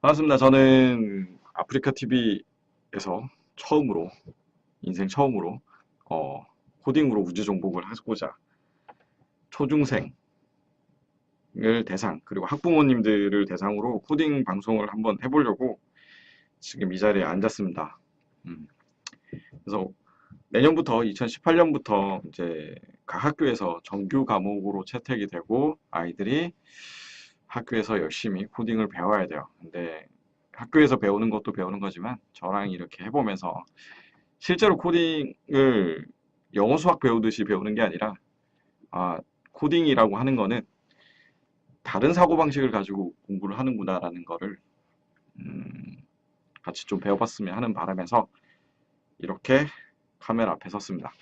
반갑습니다. 저는 아프리카 TV에서 처음으로, 인생 처음으로, 코딩으로 우주 정복을 하고자 초중생을 대상, 그리고 학부모님들을 대상으로 코딩 방송을 한번 해보려고 지금 이 자리에 앉았습니다. 음, 그래서 내년부터, 2018년부터 이제 각 학교에서 정규 과목으로 채택이 되고 아이들이 학교에서 열심히 코딩을 배워야 돼요. 근데 학교에서 배우는 것도 배우는 거지만 저랑 이렇게 해보면서 실제로 코딩을 영어 수학 배우듯이 배우는 게 아니라 아, 코딩이라고 하는 거는 다른 사고방식을 가지고 공부를 하는구나라는 거를 음, 같이 좀 배워봤으면 하는 바람에서 이렇게 카메라 앞에 섰습니다.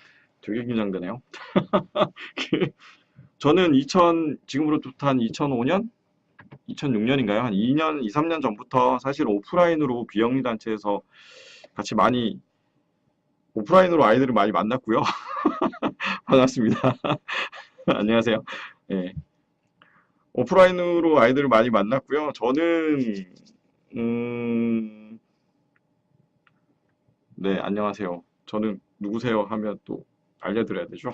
되게 긴장되네요. 저는 지금으로부터 한 2005년? 2006년인가요? 한 2년, 2, 3년 전부터 사실 오프라인으로 비영리 단체에서 같이 많이 오프라인으로 아이들을 많이 만났고요. 반갑습니다. 안녕하세요. 예. 오프라인으로 아이들을 많이 만났고요. 저는 음, 네, 안녕하세요. 저는 누구세요 하면 또 알려드려야 되죠.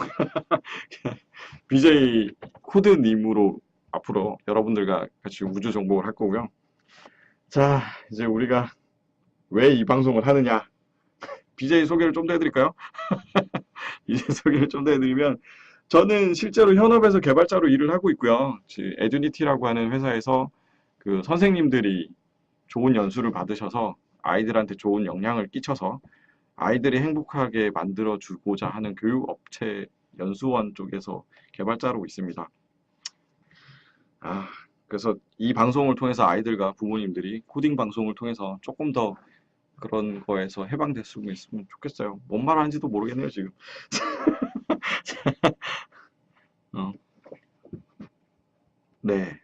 BJ 코드님으로 앞으로 여러분들과 같이 우주 정복을 할 거고요. 자, 이제 우리가 왜 이 방송을 하느냐? BJ 소개를 좀 더 해드릴까요? BJ 소개를 좀 더 해드리면 저는 실제로 현업에서 개발자로 일을 하고 있고요. 에듀니티라고 하는 회사에서 그 선생님들이 좋은 연수를 받으셔서 아이들한테 좋은 영향을 끼쳐서 아이들이 행복하게 만들어 주고자 하는 교육업체 연수원 쪽에서 개발자로 있습니다. 아, 그래서 이 방송을 통해서 아이들과 부모님들이 코딩 방송을 통해서 조금 더 그런 거에서 해방됐으면 있으면 좋겠어요. 뭔 말하는지도 모르겠네요, 지금. 어, 네.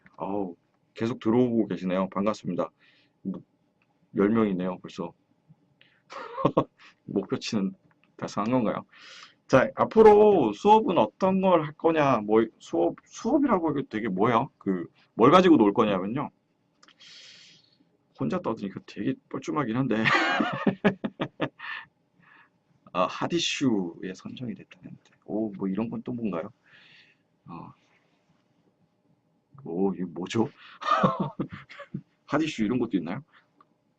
계속 들어오고 계시네요. 반갑습니다. 10명이네요, 벌써. 목표치는 달성한 건가요? 자, 앞으로 수업은 어떤 걸 할 거냐, 수업이라고 하기 되게 뭐예요? 뭘 가지고 놀 거냐면요. 혼자 떠드니까 되게 뻘쭘하긴 한데, 핫 이슈에 선정이 됐다는데, 뭐 이런 건 또 뭔가요? 어, 이거 뭐죠? 핫 이슈 이런 것도 있나요?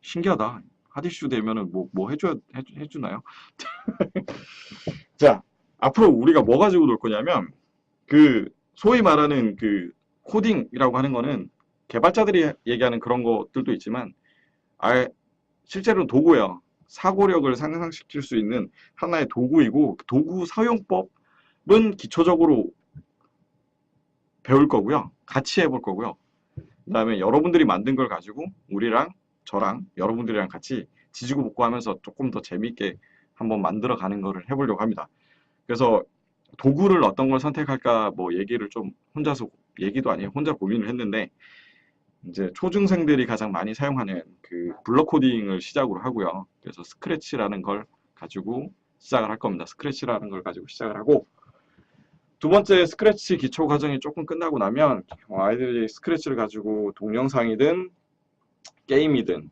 신기하다. 핫 이슈 되면은 뭐 해주나요? 자, 앞으로 우리가 뭐 가지고 놀 거냐면, 소위 말하는 코딩이라고 하는 거는 개발자들이 얘기하는 그런 것들도 있지만, 아, 실제로는 도구예요. 사고력을 상승시킬 수 있는 하나의 도구이고, 그 도구 사용법은 기초적으로 배울 거고요. 같이 해볼 거고요. 그다음에 여러분들이 만든 걸 가지고 우리랑 저랑 여러분들이랑 같이 지지고 볶고 하면서 조금 더 재미있게 한번 만들어 가는 거를 해보려고 합니다. 그래서 도구를 어떤 걸 선택할까 뭐 얘기를 좀 혼자서 얘기도 아니에요. 혼자 고민을 했는데 이제 초중생들이 가장 많이 사용하는 그 블럭 코딩을 시작으로 하고요. 그래서 스크래치라는 걸 가지고 시작을 할 겁니다. 스크래치라는 걸 가지고 시작을 하고 두 번째 스크래치 기초 과정이 조금 끝나고 나면 아이들이 스크래치를 가지고 동영상이든 게임이든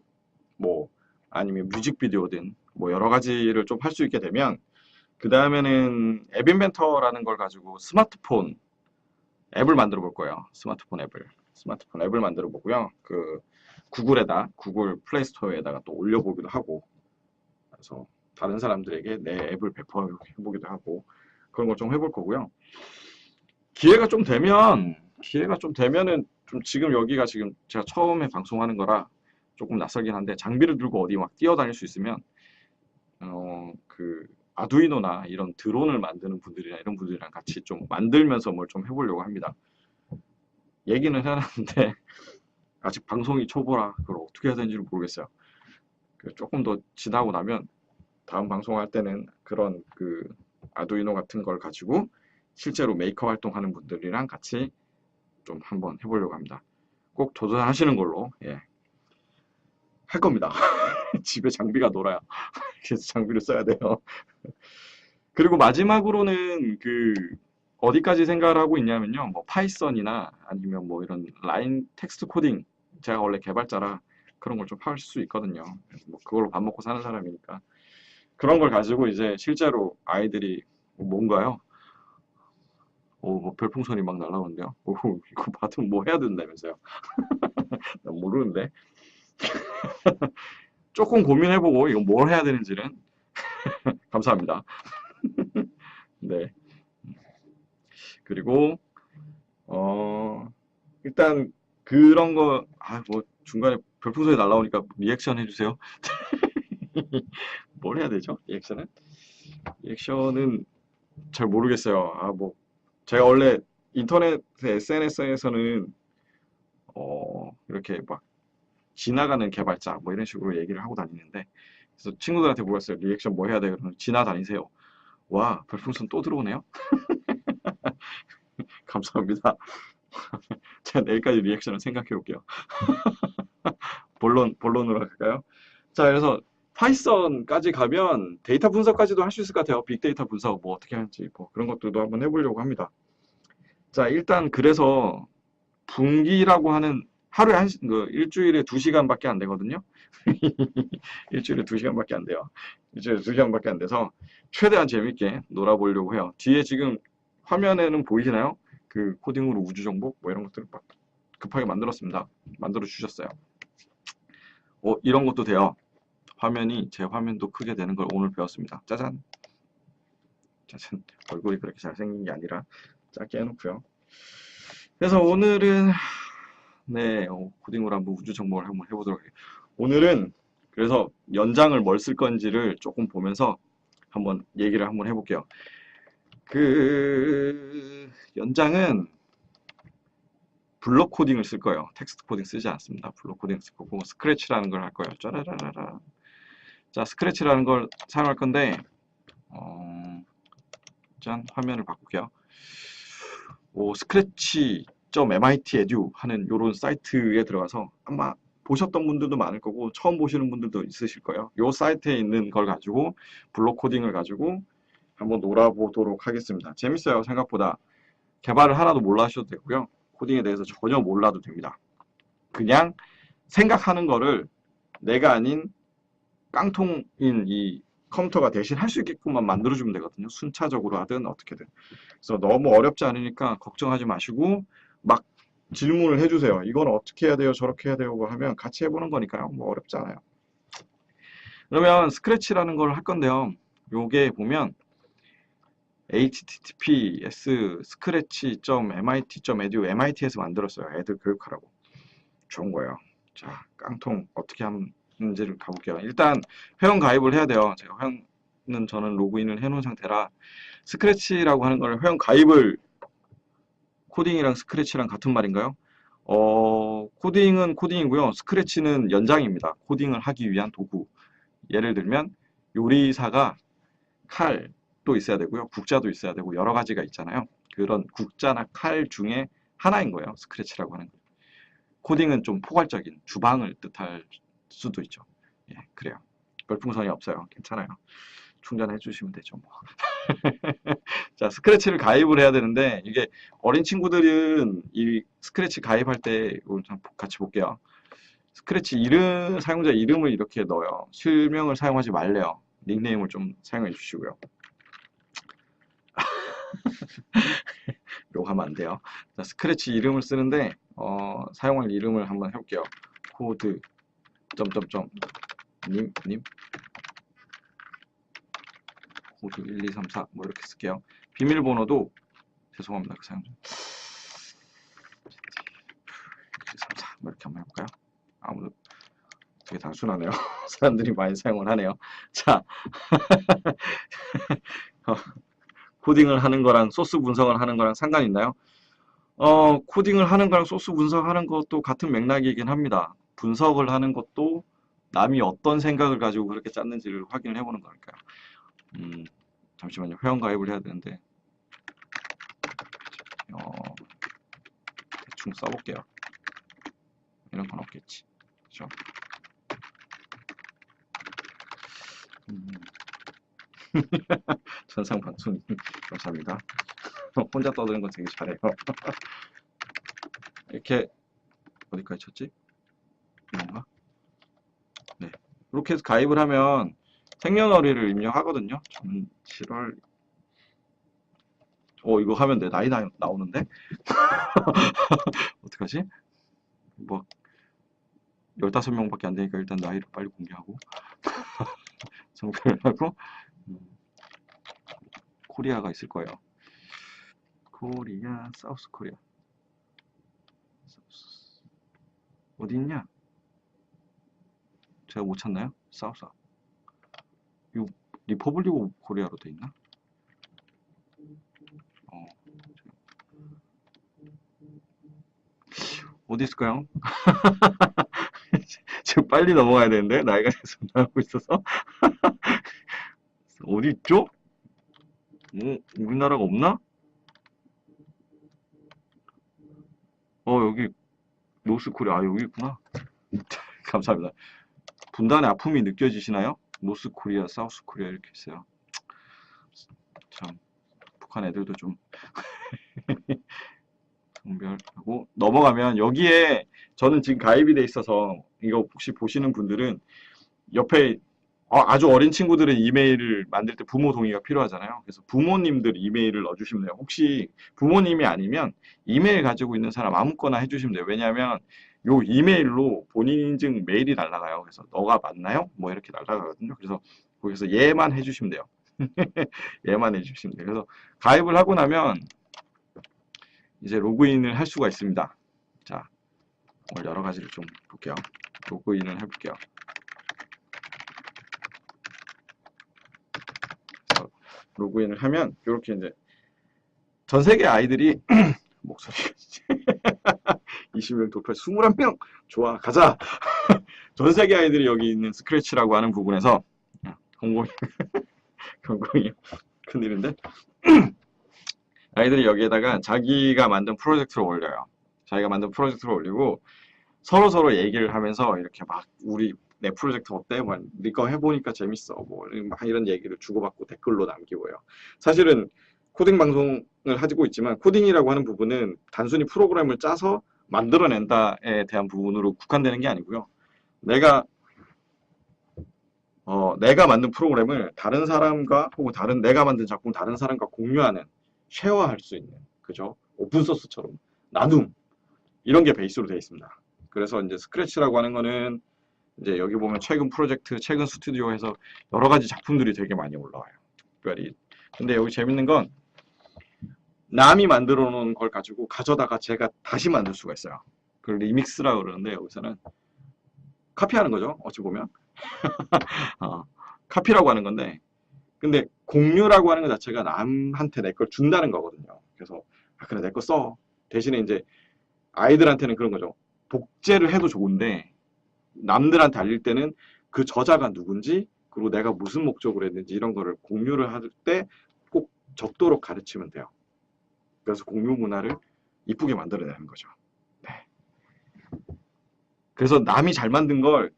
뭐 아니면 뮤직비디오든 뭐 여러 가지를 좀 할 수 있게 되면 그 다음에는 앱 인벤터라는 걸 가지고 스마트폰 앱을 만들어 볼 거예요. 스마트폰 앱을 만들어 보고요. 구글 플레이 스토어에다가 또 올려보기도 하고 그래서 다른 사람들에게 내 앱을 배포해 보기도 하고 그런 걸 좀 해볼 거고요. 기회가 좀 되면 기회가 좀 되면은 좀 지금 여기가 지금 제가 처음에 방송하는 거라 조금 낯설긴 한데 장비를 들고 어디 막 뛰어다닐 수 있으면 아두이노나 이런 드론을 만드는 분들이나 이런 분들이랑 같이 좀 만들면서 뭘 좀 해보려고 합니다. 얘기는 해놨는데 아직 방송이 초보라 그걸 어떻게 해야 되는지를 모르겠어요. 조금 더 지나고 나면 다음 방송할 때는 그런 아두이노 같은 걸 가지고 실제로 메이커 활동하는 분들이랑 같이 좀 한번 해보려고 합니다. 꼭 도전하시는 걸로 예, 할 겁니다. 집에 장비가 놀아야 그래서 장비를 써야 돼요. 그리고 마지막으로는 어디까지 생각을 하고 있냐면요. 뭐 파이썬이나 아니면 뭐 이런 라인 텍스트 코딩 제가 원래 개발자라 그런 걸 좀 할 수 있거든요. 뭐 그걸로 밥 먹고 사는 사람이니까. 그런 걸 가지고 이제 실제로 아이들이 뭔가요? 뭐 별풍선이 막 날라오는데요. 오, 이거 받으면 뭐 해야 된다면서요? 난 모르는데. 조금 고민해보고 이거 뭘 해야 되는지는 감사합니다. 네. 그리고 일단 그런 거, 뭐 중간에 별풍선이 날라오니까 리액션 해주세요. 뭘 해야 되죠? 리액션은? 리액션은 잘 모르겠어요. 뭐 제가 원래 인터넷 SNS에서는 이렇게 막 지나가는 개발자 뭐 이런 식으로 얘기를 하고 다니는데 그래서 친구들한테 물었어요. 리액션 뭐 해야 돼? 그러면 지나다니세요. 와, 별풍선 또 들어오네요. 감사합니다. 제가 내일까지 리액션을 생각해 볼게요. 본론으로 갈까요? 자, 그래서 파이썬까지 가면 데이터 분석까지도 할 수 있을 것 같아요. 빅데이터 분석 뭐 어떻게 하는지 뭐 그런 것들도 한번 해보려고 합니다. 자, 일단 그래서 분기라고 하는 하루에 일주일에 2시간밖에 안 되거든요. 일주일에 2시간밖에 안 돼요. 일주일에 2시간밖에 안 돼서 최대한 재밌게 놀아보려고 해요. 뒤에 지금 화면에는 보이시나요? 그 코딩으로 우주 정복 뭐 이런 것들을 막 급하게 만들었습니다. 만들어 주셨어요. 이런 것도 돼요. 제 화면도 크게 되는 걸 오늘 배웠습니다. 짜잔. 짜잔. 얼굴이 그렇게 잘생긴 게 아니라 작게 해놓고요. 그래서 오늘은 네, 코딩으로 한번 우주 정복을 한번 해보도록 할게요. 오늘은 그래서 연장을 뭘 쓸 건지를 조금 보면서 한번 얘기를 한번 해볼게요. 그 연장은 블록 코딩을 쓸 거예요. 텍스트 코딩 쓰지 않습니다. 블록 코딩 쓸 거고 스크래치라는 걸 할 거예요. 짜라라라라. 자, 스크래치라는 걸 사용할 건데 짠, 화면을 바꿀게요. scratch.mit edu 하는 요런 사이트에 들어가서 아마 보셨던 분들도 많을 거고 처음 보시는 분들도 있으실 거예요. 요 사이트에 있는 걸 가지고 블록 코딩을 가지고 한번 놀아보도록 하겠습니다. 재밌어요. 생각보다. 개발을 하나도 몰라 하셔도 되고요. 코딩에 대해서 전혀 몰라도 됩니다. 그냥 생각하는 거를 내가 아닌 깡통인 이 컴퓨터가 대신 할 수 있게끔만 만들어주면 되거든요. 순차적으로 하든 어떻게든. 그래서 너무 어렵지 않으니까 걱정하지 마시고 막 질문을 해주세요. 이건 어떻게 해야 돼요? 저렇게 해야 돼요? 하면 같이 해보는 거니까요. 뭐 어렵지 않아요. 그러면 스크래치라는 걸 할 건데요. 요게 보면 https scratch.mit.edu MIT에서 만들었어요. 애들 교육하라고. 좋은 거예요. 자, 깡통 어떻게 하는지를 가볼게요. 일단 회원 가입을 해야 돼요. 제가 회원은 저는 로그인을 해놓은 상태라 스크래치라고 하는 걸 회원 가입을 코딩이랑 스크래치랑 같은 말인가요? 코딩은 코딩이고요. 스크래치는 연장입니다. 코딩을 하기 위한 도구. 예를 들면 요리사가 칼도 있어야 되고요. 국자도 있어야 되고 여러 가지가 있잖아요. 그런 국자나 칼 중에 하나인 거예요. 스크래치라고 하는 거. 코딩은 좀 포괄적인 주방을 뜻할 수도 있죠. 예, 그래요. 별풍선이 없어요. 괜찮아요. 충전해 주시면 되죠. 뭐. 자, 스크래치를 가입을 해야 되는데 이게 어린 친구들은 이 스크래치 가입할 때 오늘 같이 볼게요. 스크래치 사용자 이름을 이렇게 넣어요. 실명을 사용하지 말래요. 닉네임을 좀 사용해 주시고요. 욕하면 안 돼요. 자, 스크래치 이름을 쓰는데 사용할 이름을 한번 해볼게요. 코드 점점점 님 코드 1, 2, 3, 4 뭐 이렇게 쓸게요. 비밀번호도 죄송합니다. 그 사용 좀 1, 2, 3, 4 뭐 이렇게 한번 해볼까요? 아무도 되게 단순하네요. 사람들이 많이 사용을 하네요. 자, 코딩을 하는 거랑 소스 분석을 하는 거랑 상관이 있나요? 코딩을 하는 거랑 소스 분석하는 것도 같은 맥락이긴 합니다. 분석을 하는 것도 남이 어떤 생각을 가지고 그렇게 짰는지를 확인을 해보는 거니까요. 잠시만요. 회원 가입을 해야 되는데 대충 써볼게요. 이런 건 없겠지. 그죠? 전상방송 감사합니다. 혼자 떠드는 거 되게 잘해요. 이렇게 어디까지 쳤지? 이건가? 이렇게 해서 가입을 하면 생년월일을 입력하거든요. 저는 7월, 이거 하면 내 나이 나오는데? 어떡하지? 뭐, 15명밖에 안 되니까 일단 나이를 빨리 공개하고, 참고를 하고, 음, 코리아가 있을 거예요. 코리아, 사우스 코리아. 어디 있냐? 제가 못 찾나요? 사우스. 이 리퍼블릭 오브 코리아로 돼 있나? 어, 어디 있을까요? 지금 빨리 넘어가야 되는데 나이가 계속 나오고 있어서 어디 있죠? 우리나라가 없나? 여기 노스 코리아. 여기 있구나. 감사합니다. 분단의 아픔이 느껴지시나요? 노스 코리아, 사우스 코리아 이렇게 있어요. 참 북한 애들도 좀 분별하고 넘어가면 여기에 저는 지금 가입이 돼 있어서 이거 혹시 보시는 분들은 옆에 아주 어린 친구들은 이메일을 만들 때 부모 동의가 필요하잖아요. 그래서 부모님들 이메일을 넣어주시면 돼요. 혹시 부모님이 아니면 이메일 가지고 있는 사람 아무거나 해주시면 돼요. 왜냐하면 요 이메일로 본인 인증 메일이 날라가요. 그래서 너가 맞나요? 뭐 이렇게 날라가거든요. 그래서 거기서 얘만 해주시면 돼요. 얘만 해주시면 돼요. 그래서 가입을 하고 나면 이제 로그인을 할 수가 있습니다. 자, 오늘 여러 가지를 좀 볼게요. 로그인을 해볼게요. 로그인을 하면 이렇게 이제 전 세계 아이들이 목소리 20명 돌파 21명 좋아 가자. 전 세계 아이들이 여기 있는 스크래치라고 하는 부분에서 공공이 공공이 큰일인데 아이들이 여기에다가 자기가 만든 프로젝트를 올려요. 자기가 만든 프로젝트를 올리고 서로 얘기를 하면서 이렇게 막 내 프로젝트 어때? 뭐, 네 거 해보니까 재밌어. 뭐, 막 이런 얘기를 주고받고 댓글로 남기고요. 사실은 코딩 방송을 하고 있지만 코딩이라고 하는 부분은 단순히 프로그램을 짜서 만들어낸다에 대한 부분으로 국한되는 게 아니고요. 내가 만든 프로그램을 다른 사람과 혹은 내가 만든 작품 다른 사람과 공유하는 쉐어할 수 있는 그죠? 오픈소스처럼 나눔 이런 게 베이스로 되어 있습니다. 그래서 이제 스크래치라고 하는 거는 이제 여기 보면 최근 프로젝트, 최근 스튜디오 해서 여러 가지 작품들이 되게 많이 올라와요. 특별히. 근데 여기 재밌는 건 남이 만들어 놓은 걸 가져다가 제가 다시 만들 수가 있어요. 그걸 리믹스라고 그러는데 여기서는 카피하는 거죠. 어찌 보면. 카피라고 하는 건데 근데 공유라고 하는 것 자체가 남한테 내 걸 준다는 거거든요. 그래서 그래 내 거 써. 대신에 이제 아이들한테는 그런 거죠. 복제를 해도 좋은데 남들한테 알릴 때는 그 저자가 누군지 그리고 내가 무슨 목적으로 했는지 이런 거를 공유를 할 때 꼭 적도록 가르치면 돼요. 그래서 공유 문화를 이쁘게 만들어내는 거죠. 네. 그래서 남이 잘 만든 걸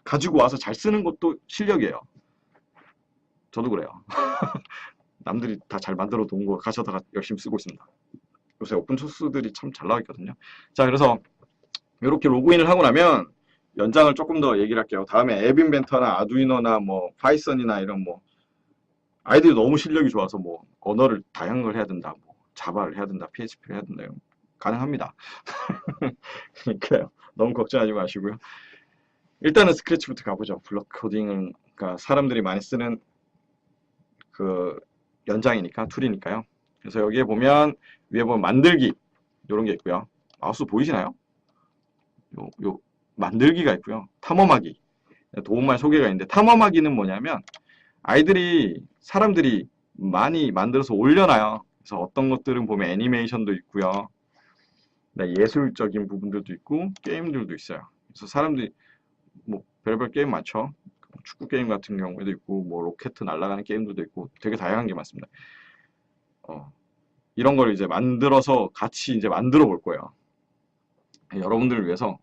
가지고 와서 잘 쓰는 것도 실력이에요. 저도 그래요. 남들이 다 잘 만들어 놓은 거 가져다가 열심히 쓰고 있습니다. 요새 오픈소스들이 참 잘 나와 있거든요. 자, 그래서 이렇게 로그인을 하고 나면 연장을 조금 더 얘기를 할게요. 다음에 앱 인벤터나 아두이노나 뭐 파이썬이나 이런 뭐 아이들이 너무 실력이 좋아서 뭐 언어를 다양한 걸 해야 된다. 뭐 자바를 해야 된다. PHP를 해야 된다. 가능합니다. 그러니까요. 너무 걱정하지 마시고요. 일단은 스크래치부터 가보죠. 블록 코딩은 그러니까 사람들이 많이 쓰는 그 연장이니까 툴이니까요. 그래서 여기에 보면 위에 보면 만들기 이런 게 있고요. 마우스 보이시나요? 요 만들기가 있고요. 탐험하기 도움말 소개가 있는데 탐험하기는 뭐냐면 사람들이 많이 만들어서 올려놔요. 그래서 어떤 것들은 보면 애니메이션도 있고요. 예술적인 부분들도 있고 게임들도 있어요. 그래서 사람들이 뭐 별별 게임 많죠. 축구 게임 같은 경우에도 있고 뭐 로켓 날아가는 게임들도 있고 되게 다양한 게 많습니다. 이런 걸 이제 만들어서 같이 이제 만들어 볼 거예요. 여러분들을 위해서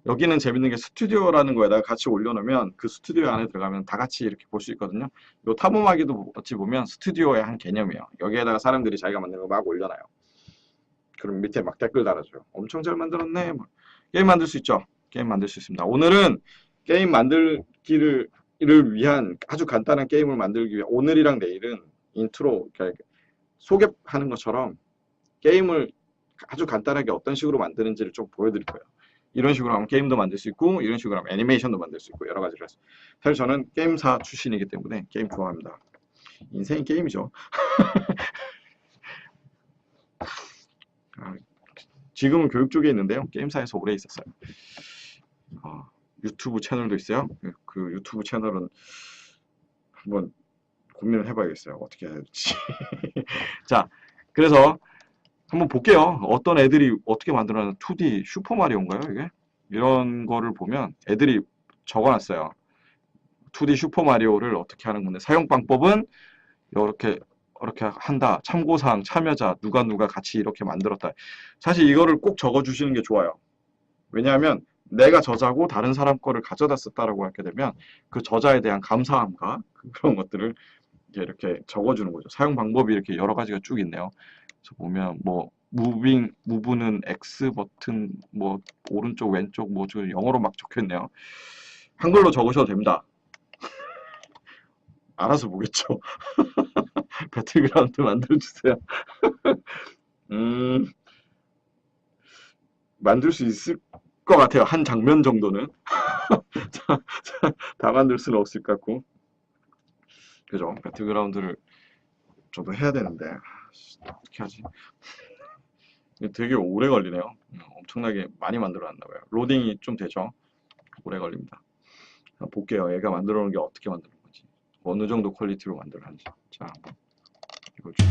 여기는 재밌는 게 스튜디오라는 거에다가 같이 올려놓으면 그 스튜디오 안에 들어가면 다 같이 이렇게 볼 수 있거든요. 요 탐험하기도 어찌 보면 스튜디오의 한 개념이에요. 여기에다가 사람들이 자기가 만든 거 막 올려놔요. 그럼 밑에 막 댓글 달아줘요. 엄청 잘 만들었네. 뭐. 게임 만들 수 있죠. 게임 만들 수 있습니다. 오늘은 게임 만들기 듣기를 위한 아주 간단한 게임을 만들기 위해 오늘이랑 내일은 인트로, 그러니까 소개하는 것처럼 게임을 아주 간단하게 어떤 식으로 만드는지를 좀 보여드릴 거예요. 이런 식으로 하면 게임도 만들 수 있고, 이런 식으로 하면 애니메이션도 만들 수 있고, 여러 가지를 해서. 사실 저는 게임사 출신이기 때문에 게임 좋아합니다. 인생이 게임이죠. 아, 지금은 교육 쪽에 있는데요. 게임사에서 오래 있었어요. 유튜브 채널도 있어요. 그 유튜브 채널은 한번 고민을 해봐야겠어요. 어떻게 해야 될지. 자, 그래서 한번 볼게요. 어떤 애들이 어떻게 만들어낸 2D 슈퍼마리오인가요, 이게? 이런 거를 보면 애들이 적어놨어요. 2D 슈퍼마리오를 어떻게 하는 건데, 사용 방법은 이렇게 한다. 참고사항, 참여자, 누가 같이 이렇게 만들었다. 사실 이거를 꼭 적어주시는 게 좋아요. 왜냐하면 내가 저자고 다른 사람 거를 가져다 썼다라고 하게 되면 그 저자에 대한 감사함과 그런 것들을 이렇게 적어주는 거죠. 사용 방법이 이렇게 여러 가지가 쭉 있네요. 그래서 보면 뭐 무브는 X 버튼, 뭐 오른쪽 왼쪽 뭐 지금 영어로 막 적혀 있네요. 한글로 적으셔도 됩니다. 알아서 보겠죠. 배틀그라운드 만들어주세요. 만들 수 있을 것 같아요. 한 장면 정도는. 다 만들 수는 없을 것 같고. 그죠? 배틀그라운드를 저도 해야 되는데 어떻게 하지? 되게 오래 걸리네요. 엄청나게 많이 만들어놨나 봐요. 로딩이 좀 되죠? 오래 걸립니다. 볼게요. 얘가 만들어 놓은 게 어떻게 만드는 건지. 어느 정도 퀄리티로 만들었는지. 자, 이걸 좀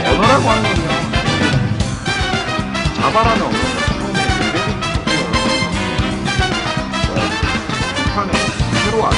언어라고 하는 건요. 자바라는 언어가 처음에 판에 새로 안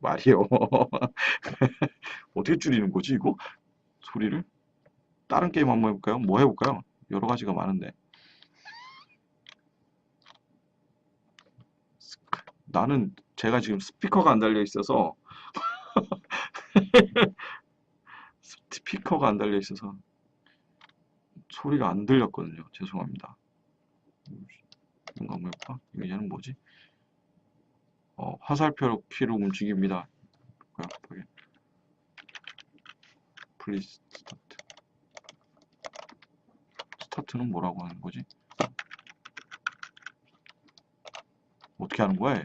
마리오. 어떻게 줄이는 거지, 이거? 소리를? 다른 게임 한번 해볼까요? 뭐 해볼까요? 여러 가지가 많은데. 나는 제가 지금 스피커가 안 달려 있어서 스피커가 안 달려 있어서 소리가 안 들렸거든요. 죄송합니다. 이거 한번 해볼까? 이거 얘는 뭐지? 화살표 키로 움직입니다. 플리즈 스타트. 스타트는 뭐라고 하는 거지? 어떻게 하는 거야?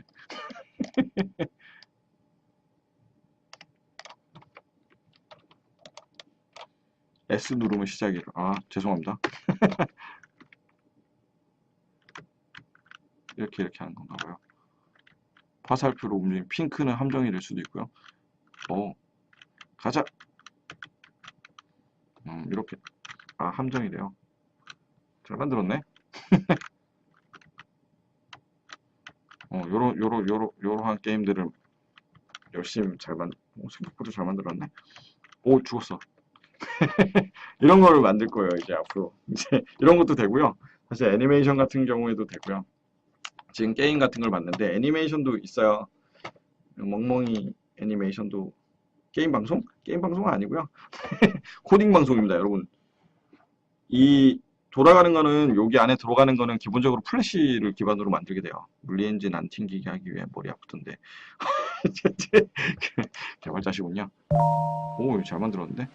S 누르면 시작이에요. 아, 죄송합니다. 이렇게 하는 건가 봐요. 화살표로 움직이는 핑크는 함정이 될 수도 있고요. 가자. 이렇게. 아, 함정이래요. 잘 만들었네. 요러한 게임들을 열심히 생각보다 잘 만들었네. 오, 죽었어. 이런 거를 만들 거예요, 이제 앞으로. 이제 이런 것도 되고요. 사실 애니메이션 같은 경우에도 되고요. 지금 게임 같은 걸 만드는데 애니메이션도 있어요. 멍멍이 애니메이션도 게임 방송? 게임 방송은 아니고요. 코딩 방송입니다, 여러분. 이 돌아가는 거는 여기 안에 들어가는 거는 기본적으로 플래시를 기반으로 만들게 돼요. 물리 엔진 안 튕기게 하기 위해 머리 아프던데. 개발자시군요. 오, 잘 만들었는데?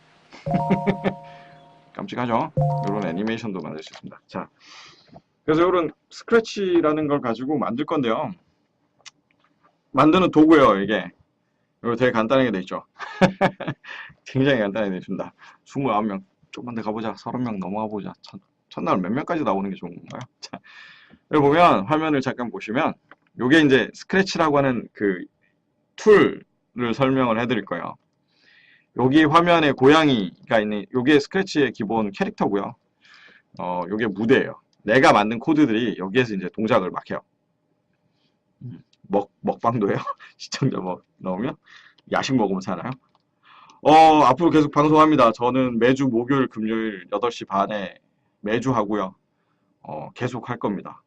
깜찍하죠? 이런 애니메이션도 만들 수 있습니다. 자, 그래서 이런 스크래치라는 걸 가지고 만들 건데요. 만드는 도구예요, 이게. 이거 되게 간단하게 돼 있죠. 굉장히 간단하게 돼 있습니다. 29명. 좀만 더 가보자. 30명 넘어가 보자. 첫날 몇 명까지 나오는 게 좋은 건가요? 자, 여기 보면 화면을 잠깐 보시면 요게 이제 스크래치라고 하는 그 툴을 설명을 해드릴 거예요. 여기 화면에 고양이가 있는 요게 스크래치의 기본 캐릭터고요. 요게 무대예요. 내가 만든 코드들이 여기에서 이제 동작을 막 해요. 먹방도 해요. 시청자 넣으면 야식 먹으면 사나요? 앞으로 계속 방송합니다. 저는 매주 목요일, 금요일 8시 반에 매주 하고요. 계속 할 겁니다.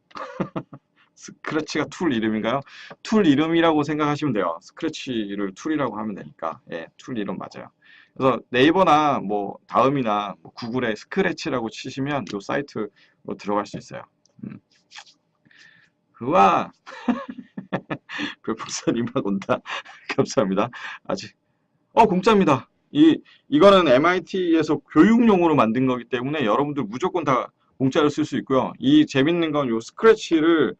스크래치가 툴 이름인가요? 툴 이름이라고 생각하시면 돼요. 스크래치를 툴이라고 하면 되니까. 예, 툴 이름 맞아요. 그래서 네이버나 뭐 다음이나 뭐 구글에 스크래치라고 치시면 이 사이트로 들어갈 수 있어요. 그와 별풍선 이만 온다. 감사합니다. 아직 공짜입니다. 이거는 MIT에서 교육용으로 만든 거기 때문에 여러분들 무조건 다 공짜로 쓸 수 있고요. 이 재밌는 건 요 스크래치를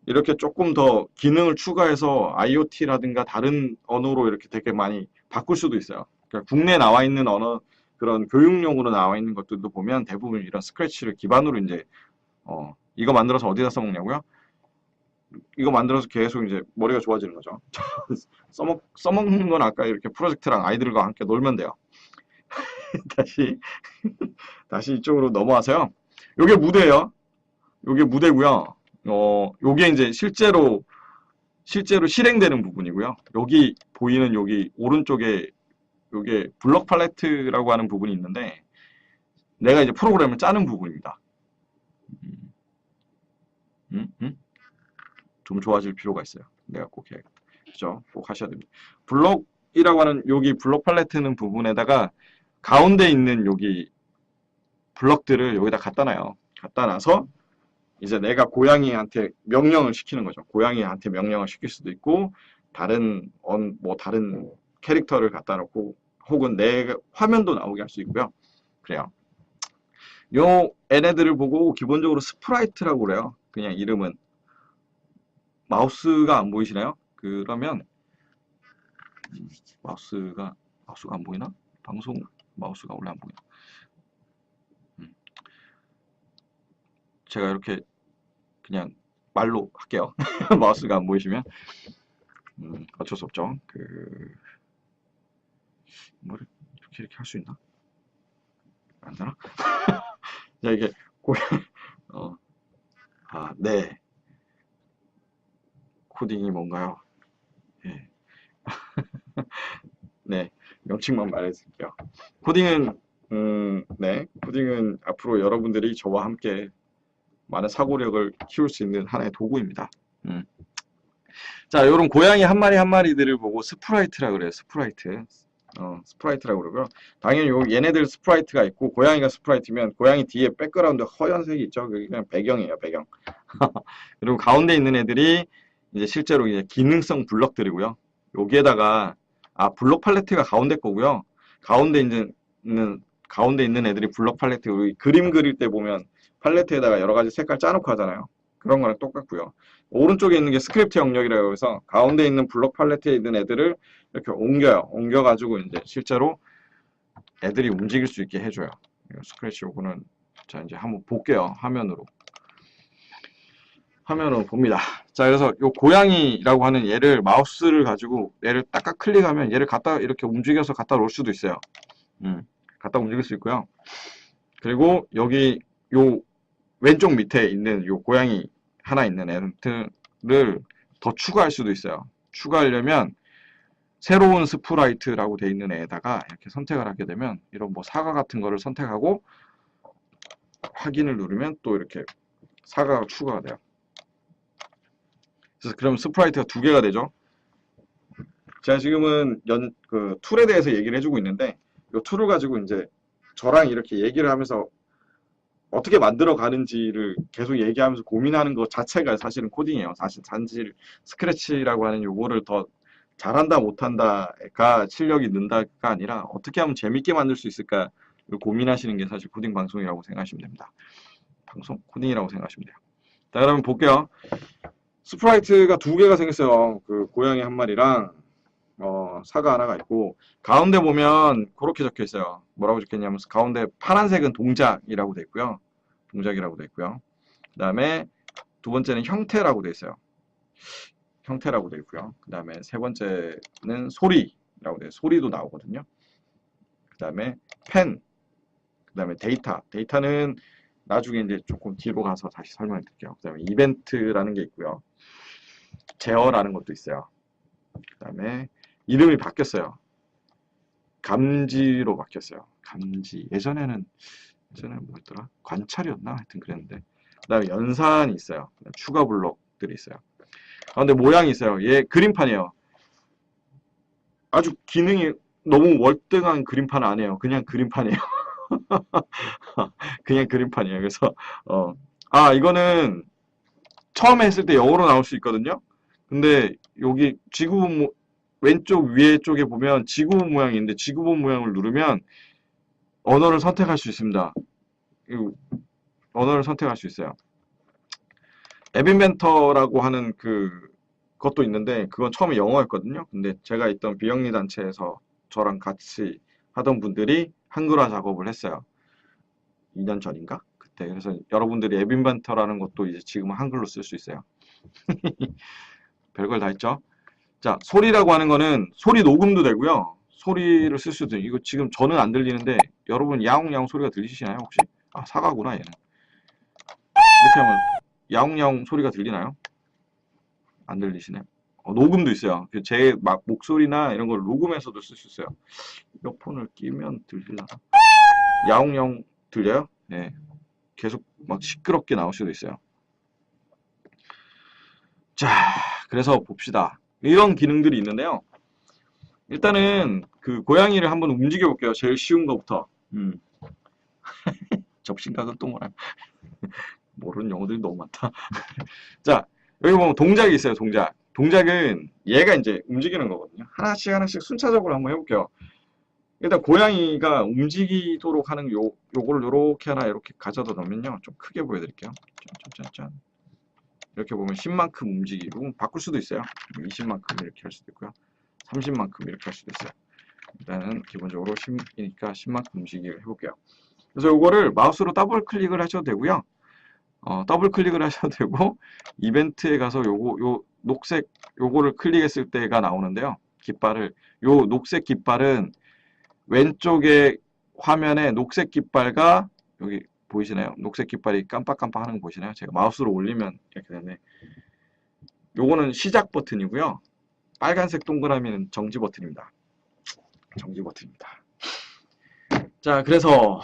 이렇게 조금 더 기능을 추가해서 IoT라든가 다른 언어로 이렇게 되게 많이 바꿀 수도 있어요. 그러니까 국내에 나와 있는 언어, 그런 교육용으로 나와 있는 것들도 보면 대부분 이런 스크래치를 기반으로 이제, 이거 만들어서 어디다 써먹냐고요? 이거 만들어서 계속 이제 머리가 좋아지는 거죠. 써먹는 건 아까 이렇게 프로젝트랑 아이들과 함께 놀면 돼요. 다시 이쪽으로 넘어와서요. 요게 무대예요. 요게 무대고요. 요게 이제 실제로 실행되는 부분이고요. 여기 보이는 여기 오른쪽에 요게 블럭 팔레트라고 하는 부분이 있는데 내가 이제 프로그램을 짜는 부분입니다. 좀 좋아질 필요가 있어요. 내가 꼭 해야겠다. 그죠? 꼭 하셔야 됩니다. 블럭이라고 하는 여기 블럭 팔레트는 부분에다가 가운데 있는 여기 블럭들을 여기다 갖다 놔요. 갖다 놔서 이제 내가 고양이한테 명령을 시키는 거죠. 고양이한테 명령을 시킬 수도 있고 다른 다른 캐릭터를 갖다 놓고 혹은 내 화면도 나오게 할 수 있고요. 그래요. 요 얘네들을 보고 기본적으로 스프라이트라고 그래요. 그냥 이름은 마우스가 안 보이시나요? 그러면 마우스가 안 보이나? 방송 마우스가 원래 안 보이나? 제가 이렇게 그냥 말로 할게요. 마우스가 안 보이시면 어쩔 수 없죠. 뭐를 이렇게 할 수 있나? 안 되나? 자, 이게 네. 코딩이 뭔가요? 예. 네, 명칭만 말해드릴게요. 코딩은 네, 코딩은 앞으로 여러분들이 저와 함께 많은 사고력을 키울 수 있는 하나의 도구입니다. 자, 요런 고양이 한 마리 한 마리들을 보고 스프라이트라 그래요. 스프라이트. 스프라이트라고 그러고요. 당연히 얘네들 스프라이트가 있고 고양이가 스프라이트면 고양이 뒤에 백그라운드 허연색이 있죠. 그게 그냥 배경이에요, 배경. 그리고 가운데 있는 애들이 이제 실제로 이제 기능성 블럭들이고요. 여기에다가 블럭 팔레트가 가운데 거고요. 가운데 있는 애들이 블럭 팔레트, 우리 그림 그릴 때 보면 팔레트에다가 여러 가지 색깔 짜놓고 하잖아요. 그런 거랑 똑같고요. 오른쪽에 있는 게 스크립트 영역이라고 해서 가운데 있는 블럭 팔레트에 있는 애들을 이렇게 옮겨요. 옮겨가지고 이제 실제로 애들이 움직일 수 있게 해줘요. 스크래치 요거는 자 이제 한번 볼게요. 화면으로 봅니다. 자, 그래서 요 고양이라고 하는 얘를 마우스를 가지고 얘를 딱딱 클릭하면 얘를 갖다 이렇게 움직여서 갖다 놓을 수도 있어요. 갖다 움직일 수 있고요. 그리고 여기 요 왼쪽 밑에 있는 요 고양이 하나 있는 애들을 더 추가할 수도 있어요. 추가하려면 새로운 스프라이트라고 되어 있는 애에다가 이렇게 선택을 하게 되면 이런 뭐 사과 같은 거를 선택하고 확인을 누르면 또 이렇게 사과가 추가가 돼요. 그래서 그럼 스프라이트가 두 개가 되죠. 제가 지금은 그 툴에 대해서 얘기를 해주고 있는데 이 툴을 가지고 이제 저랑 이렇게 얘기를 하면서 어떻게 만들어 가는지를 계속 얘기하면서 고민하는 것 자체가 사실은 코딩이에요. 사실 단지 스크래치라고 하는 요거를 더 잘한다 못한다가 실력이 는다가 아니라 어떻게 하면 재밌게 만들 수 있을까 고민하시는 게 사실 코딩 방송이라고 생각하시면 됩니다. 방송? 코딩이라고 생각하시면 돼요. 자, 그러면 볼게요. 스프라이트가 두 개가 생겼어요. 그 고양이 한 마리랑 사가 하나가 있고, 가운데 보면 그렇게 적혀 있어요. 뭐라고 적혀있냐면, 가운데 파란색은 동작이라고 돼 있고요. 동작이라고 돼 있고요. 그 다음에 두 번째는 형태라고 돼 있어요. 형태라고 돼 있고요. 그 다음에 세 번째는 소리라고 돼 있어요. 소리도 나오거든요. 그 다음에 펜, 그 다음에 데이터. 데이터는 나중에 이제 조금 뒤로 가서 다시 설명해 드릴게요. 그 다음에 이벤트라는 게 있고요. 제어라는 것도 있어요. 그 다음에 이름이 바뀌었어요. 감지로 바뀌었어요. 감지. 예전에 뭐였더라? 관찰이었나? 하여튼 그랬는데. 그 다음에 연산이 있어요. 추가 블록들이 있어요. 근데 모양이 있어요. 얘 그림판이에요. 아주 기능이 너무 월등한 그림판 아니에요. 그냥 그림판이에요. 그냥 그림판이에요. 그래서 이거는 처음에 했을 때 영어로 나올 수 있거든요. 근데 여기 지구본 왼쪽 위에 쪽에 보면 지구본 모양이 있는데 지구본 모양을 누르면 언어를 선택할 수 있습니다. 언어를 선택할 수 있어요. 앱인벤터라고 하는 그것도 있는데 그건 처음에 영어였거든요. 근데 제가 있던 비영리 단체에서 저랑 같이 하던 분들이 한글화 작업을 했어요. 2년 전인가? 그때. 그래서 여러분들이 앱인벤터라는 것도 이제 지금은 한글로 쓸 수 있어요. 별걸 다 있죠. 자, 소리라고 하는 거는 소리 녹음도 되고요. 소리를 쓸 수도 있고, 이거 지금 저는 안 들리는데 여러분 야옹야옹 소리가 들리시나요 혹시? 아, 사과구나 얘는. 이렇게 하면 야옹야옹 소리가 들리나요? 안 들리시네. 녹음도 있어요. 제 막 목소리나 이런 걸 녹음해서도 쓸 수 있어요. 이어폰을 끼면 들리려나? 야옹야옹 들려요? 네. 계속 막 시끄럽게 나올 수도 있어요. 자, 그래서 봅시다. 이런 기능들이 있는데요. 일단은 그 고양이를 한번 움직여 볼게요. 제일 쉬운 거부터. 접신각은 또 뭐라. 모르는 용어들이 너무 많다. 자, 여기 보면 동작이 있어요. 동작. 동작은 얘가 이제 움직이는 거거든요. 하나씩 하나씩 순차적으로 한번 해볼게요. 일단 고양이가 움직이도록 하는 요거를 요렇게 하나 이렇게 가져다 놓으면요. 좀 크게 보여드릴게요. 짠짠짠. 이렇게 보면 10만큼 움직이고 바꿀 수도 있어요. 20만큼 이렇게 할 수도 있고요. 30만큼 이렇게 할 수도 있어요. 일단은 기본적으로 10이니까 10만큼 움직이게 해볼게요. 그래서 요거를 마우스로 더블 클릭을 하셔도 되고요. 더블 클릭을 하셔도 되고 이벤트에 가서 요 녹색 요거를 클릭했을 때가 나오는데요. 깃발을 요 녹색 깃발은 왼쪽에 화면에 녹색 깃발과 여기 보이시나요? 녹색 깃발이 깜빡깜빡 하는 거 보이시나요? 제가 마우스로 올리면 이렇게 되네. 요거는 시작 버튼이고요. 빨간색 동그라미는 정지 버튼입니다. 정지 버튼입니다. 자, 그래서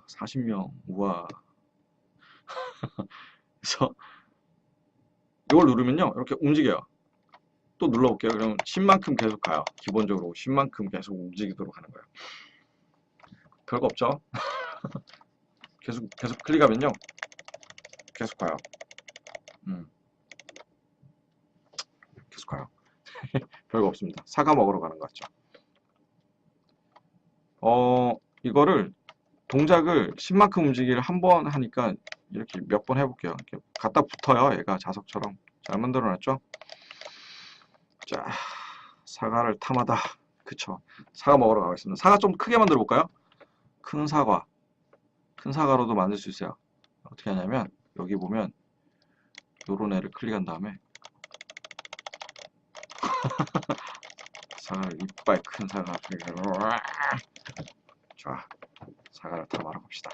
40명. 우와. 그래서 이걸 누르면요. 이렇게 움직여요. 또 눌러볼게요. 그럼 10만큼 계속 가요. 기본적으로 10만큼 계속 움직이도록 하는 거예요. 별거 없죠? 계속 클릭하면요. 계속 가요. 계속 가요. 별거 없습니다. 사과 먹으러 가는 것 같죠? 이거를 동작을 10만큼 움직이기를 한 번 하니까 이렇게 몇 번 해볼게요. 이렇게 갖다 붙어요. 얘가 자석처럼. 잘 만들어놨죠? 자, 사과를 탐하다. 그쵸. 사과 먹으러 가겠습니다. 사과 좀 크게 만들어 볼까요? 큰 사과. 큰 사과로도 만들 수 있어요. 어떻게 하냐면 여기 보면 요런 애를 클릭한 다음에 사과를 이빨 큰 사과. 자, 사과를 다 말아봅시다.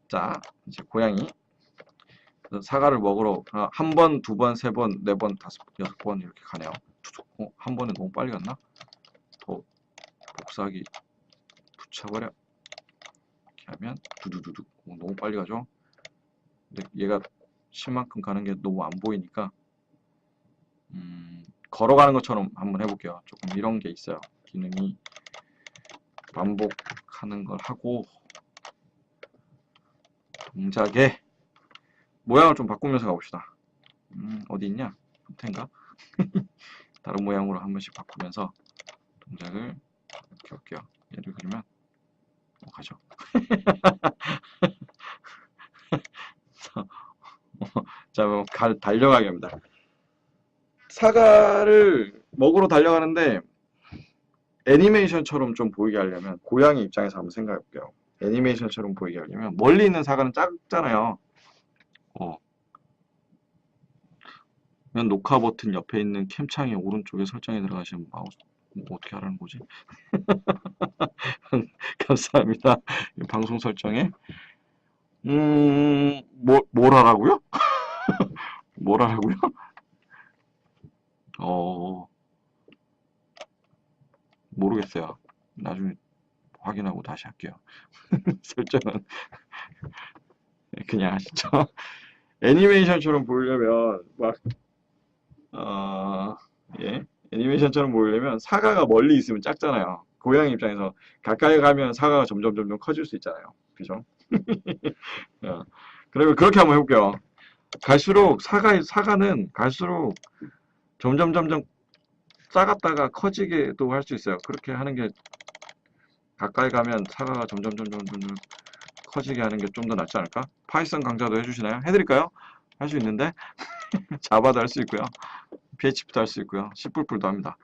자, 이제 고양이 사과를 먹으러 한 번, 두 번, 세 번, 네 번, 다섯 번, 여섯 번 이렇게 가네요. 한 번에 너무 빨리 갔나? 더 복사하기 붙여버려. 이렇게 하면 두두두두. 너무 빨리 가죠? 근데 얘가 10만큼 가는 게 너무 안 보이니까 걸어가는 것처럼 한번 해볼게요. 조금 이런 게 있어요. 기능이 반복하는 걸 하고 동작의 모양을 좀 바꾸면서 가봅시다. 어디 있냐? 끝인가? 다른 모양으로 한 번씩 바꾸면서 동작을 이렇게 할게요. 얘를 그리면 가죠. 자, 달려가게 합니다. 사과를 먹으러 달려가는데 애니메이션처럼 좀 보이게 하려면 고양이 입장에서 한번 생각해 볼게요. 애니메이션처럼 보이게 하려면 멀리 있는 사과는 작잖아요. 어, 그냥 녹화 버튼 옆에 있는 캠창의 오른쪽에 설정에 들어가시면 마우스 뭐 어떻게 하라는 거지? 감사합니다. 방송 설정에 뭘 하라고요? 뭘 하라고요? 어, 모르겠어요. 나중에 확인하고 다시 할게요. 설정은 그냥 하시죠. 애니메이션처럼 보이려면 막 어, 예. 애니메이션처럼 보이려면 사과가 멀리 있으면 작잖아요. 고양이 입장에서 가까이 가면 사과가 점점 커질 수 있잖아요. 그죠? 어, 그러면 그렇게 한번 해볼게요. 갈수록 사과는 갈수록 점점 작았다가 커지게도 할 수 있어요. 그렇게 하는 게 가까이 가면 사과가 점점 커지게 하는 게 좀 더 낫지 않을까? 파이썬 강좌도 해주시나요? 해드릴까요? 할 수 있는데 자바도 할 수 있고요. PHP도 할 수 있고요. C++도 합니다.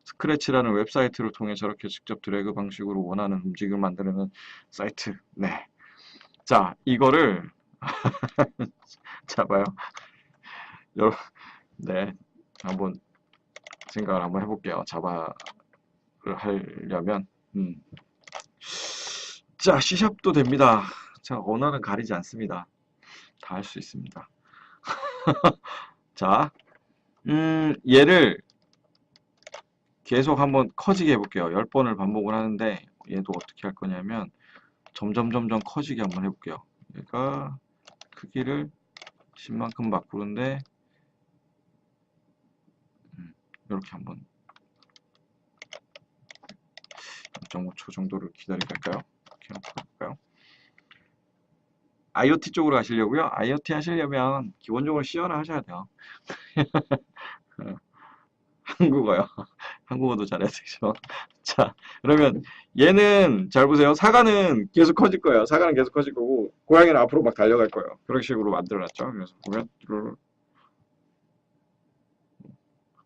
스크래치라는 웹사이트를 통해 저렇게 직접 드래그 방식으로 원하는 움직임을 만드는 사이트. 네. 자, 이거를 잡아요. 여러분, 네. 한번 생각을 한번 해볼게요. 자바를 하려면. 자, C샵도 됩니다. 자, 언어는 가리지 않습니다. 다 할 수 있습니다. 자, 얘를 계속 한번 커지게 해볼게요. 10번을 반복을 하는데 얘도 어떻게 할 거냐면 점점 커지게 한번 해볼게요. 얘가 크기를 10만큼 바꾸는데 이렇게 한번 0.5초 정도를 기다릴까요? 이렇게 해볼까요? IoT 쪽으로 하시려고요? IoT 하시려면 기본적으로 C어를 하셔야 돼요. 한국어요. 한국어도 잘해야 되죠. 자, 그러면 얘는 잘 보세요. 사과는 계속 커질 거예요. 사과는 계속 커질 거고 고양이는 앞으로 막 달려갈 거예요. 그런 식으로 만들어놨죠. 그래서 보면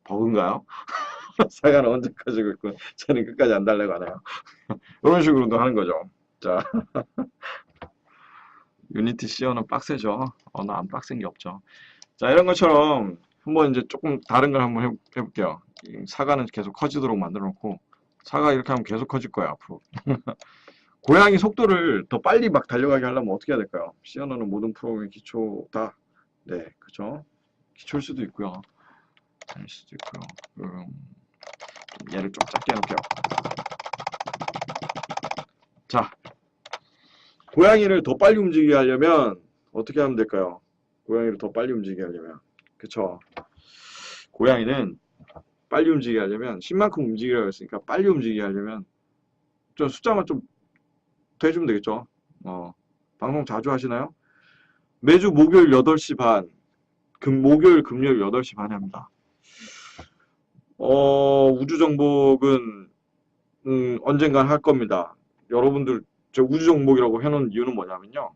버그인가요? 사과는 언제 커지고 있고 쟤는 끝까지 안 달려가나요? 이런 식으로도 하는 거죠. 자, 유니티 C어는 빡세죠. 언어 안 빡센 게 없죠. 자, 이런 것처럼 한번 이제 조금 다른 걸 한번 해볼게요. 사과는 계속 커지도록 만들어 놓고 사과 이렇게 하면 계속 커질 거예요, 앞으로. 고양이 속도를 더 빨리 막 달려가게 하려면 어떻게 해야 될까요? C 언어는 모든 프로그램의 기초다. 네, 그죠? 기초일 수도 있고요. 아닐 수도 있고요. 얘를 좀 작게 해놓을게요. 자, 고양이를 더 빨리 움직이게 하려면 어떻게 하면 될까요? 고양이를 더 빨리 움직이게 하려면. 그쵸? 고양이는 빨리 움직이게 하려면 10만큼 움직이라고 했으니까 빨리 움직이게 하려면 좀 숫자만 좀 더해주면 되겠죠. 방송 자주 하시나요? 매주 목요일 8시 반, 목요일, 금요일 8시 반에 합니다. 우주정복은 언젠간 할 겁니다. 여러분들 저 우주정복이라고 해놓은 이유는 뭐냐면요.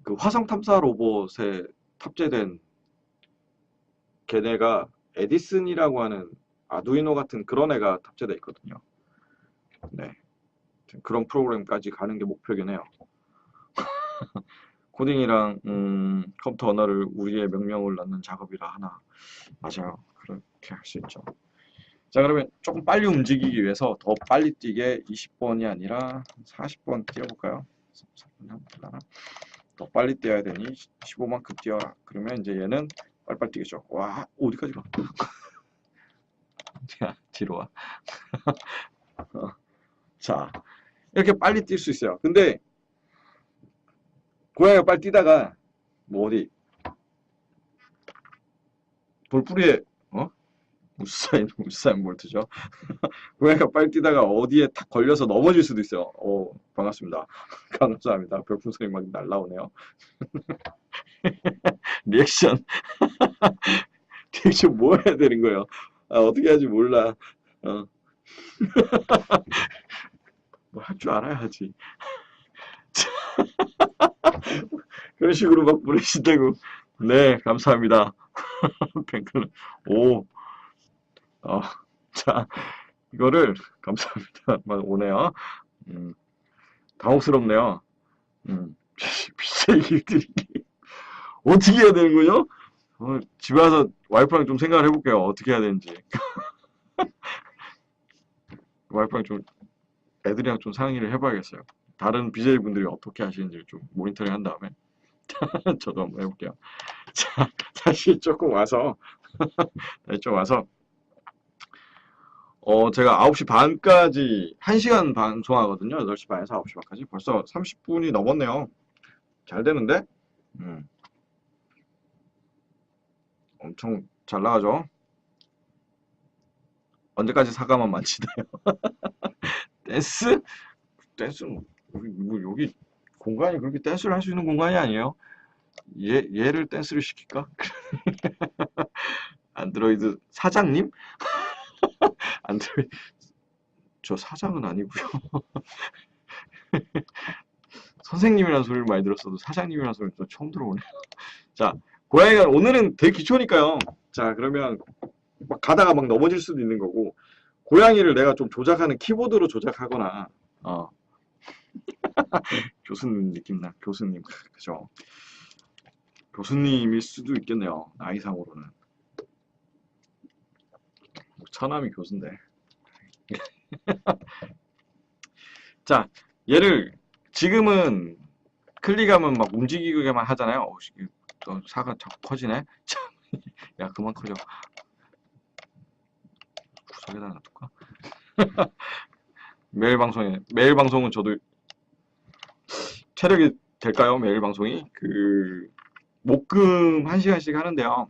그 화성 탐사 로봇에 탑재된 걔네가 에디슨이라고 하는 아두이노 같은 그런 애가 탑재되어 있거든요. 네. 그런 프로그램까지 가는 게 목표긴 해요. 코딩이랑 컴퓨터 언어를 우리의 명령을 넣는 작업이라 하나. 맞아요. 그렇게 할 수 있죠. 자, 그러면 조금 빨리 움직이기 위해서 더 빨리 뛰게 20번이 아니라 40번 뛰어볼까요? 더 빨리 뛰어야 되니 15만큼 뛰어라. 그러면 이제 얘는 빨리빨리 뛰겠죠. 와, 어디까지 가? 자, 뒤로 와. 자, 이렇게 빨리 뛸 수 있어요. 근데 고양이가 빨리 뛰다가 뭐 어디 돌뿌리에 우사인 볼트죠. 고양이가 빨리 뛰다가 어디에 탁 걸려서 넘어질 수도 있어요. 반갑습니다. 감사합니다. 별풍선이 막 날라오네요. 리액션 리액션 뭐 해야 되는 거예요? 어떻게 하지 몰라. 뭐 할 줄 알아야 하지. 그런 식으로 막 보내신다고. 네, 감사합니다. 뱅크는 오, 어, 자, 이거를, 감사합니다. 막 오네요. 음, 당혹스럽네요. BJ들이 어떻게 해야 되는 거죠? 집에 와서 와이프랑 좀 생각을 해볼게요. 어떻게 해야 되는지. 와이프랑 좀, 애들이랑 좀 상의를 해봐야겠어요. 다른 BJ분들이 어떻게 하시는지 좀 모니터링 한 다음에 저도 한번 해볼게요. 자, 다시 조금 와서, 다시 좀 와서, 제가 9시 반까지 1시간 방송하거든요. 8시 반에서 9시 반까지. 벌써 30분이 넘었네요. 잘 되는데? 음, 엄청 잘 나가죠? 언제까지 사과만 만지나요? 댄스? 댄스, 여기 공간이 그렇게 댄스를 할 수 있는 공간이 아니에요. 얘를 댄스를 시킬까? 안드로이드 사장님? 안드로이드, 저 사장은 아니고요. 선생님이라는 소리를 많이 들었어도 사장님이라는 소리는 또 처음 들어보네요. 자, 고양이가 오늘은 되게 기초니까요. 자, 그러면 막 가다가 막 넘어질 수도 있는 거고, 고양이를 내가 좀 조작하는 키보드로 조작하거나, 어, 교수님 느낌 나, 교수님. 그죠? 교수님일 수도 있겠네요. 나이상으로는. 뭐 처남이 교수인데. 자, 얘를 지금은 클릭하면 막 움직이게만 하잖아요. 또 사가 자꾸 커지네. 참, 야, 그만 커져. 구석에다 놔둘까? 매일 방송은 저도 체력이 될까요? 매일 방송이? 목금 1시간씩 하는데요.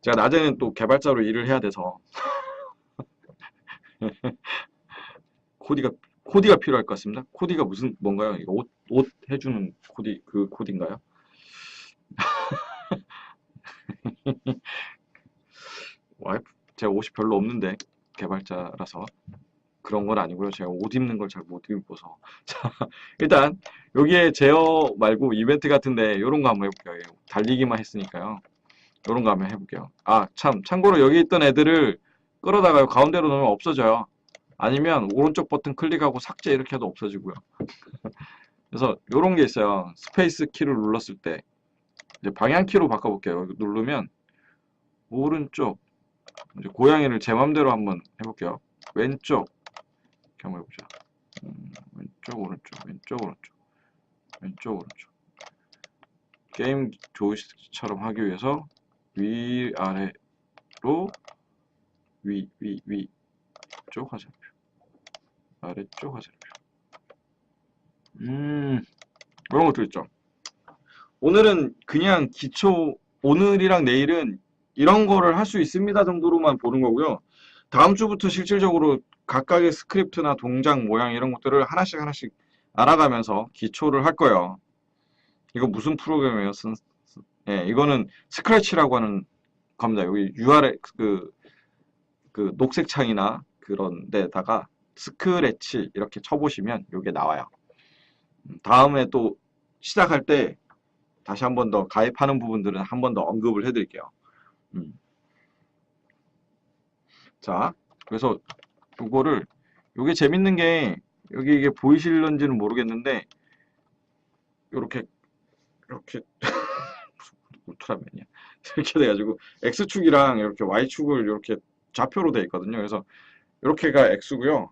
제가 낮에는 또 개발자로 일을 해야 돼서 코디가 코디가 필요할 것 같습니다. 코디가 뭔가요? 이거 옷 해주는 그 코디인가요? 와이프 제가 옷이 별로 없는데 개발자라서 그런 건 아니고요. 제가 옷 입는 걸 잘 못 입어서. 자, 일단 여기에 제어 말고 이벤트 같은데 이런 거 한번 해볼게요. 달리기만 했으니까요. 이런 거 한번 해볼게요. 아, 참고로 여기 있던 애들을 끌어다가 가운데로 넣으면 없어져요. 아니면 오른쪽 버튼 클릭하고 삭제 이렇게 해도 없어지고요. 그래서 이런 게 있어요. 스페이스 키를 눌렀을 때 이제 방향키로 바꿔볼게요. 누르면 오른쪽 이제 고양이를 제 맘대로 한번 해볼게요. 왼쪽 이렇게 한번 해보자. 왼쪽 오른쪽 왼쪽 오른쪽 왼쪽 오른쪽 게임 조이스틱처럼 하기 위해서 위아래로 위쪽 화살표 아래쪽 화살표 이런 것도 있죠. 오늘은 그냥 오늘이랑 내일은 이런 거를 할 수 있습니다 정도로만 보는 거고요. 다음 주부터 실질적으로 각각의 스크립트나 동작 모양 이런 것들을 하나씩 하나씩 알아가면서 기초를 할 거예요. 이거 무슨 프로그램이에요? 예, 이거는 스크래치라고 하는 겁니다. 여기 URL 그 녹색 창이나 그런 데다가 스크래치 이렇게 쳐보시면 이게 나와요. 다음에 또 시작할 때 다시 한 번 더 가입하는 부분들은 한 번 더 언급을 해드릴게요. 자, 그래서 요게 재밌는 게 여기 이게 보이실런지는 모르겠는데 요렇게 울트라맨이야. 이렇게 돼가지고 X축이랑 이렇게 Y축을 이렇게 좌표로 돼 있거든요. 그래서 이렇게가 X고요.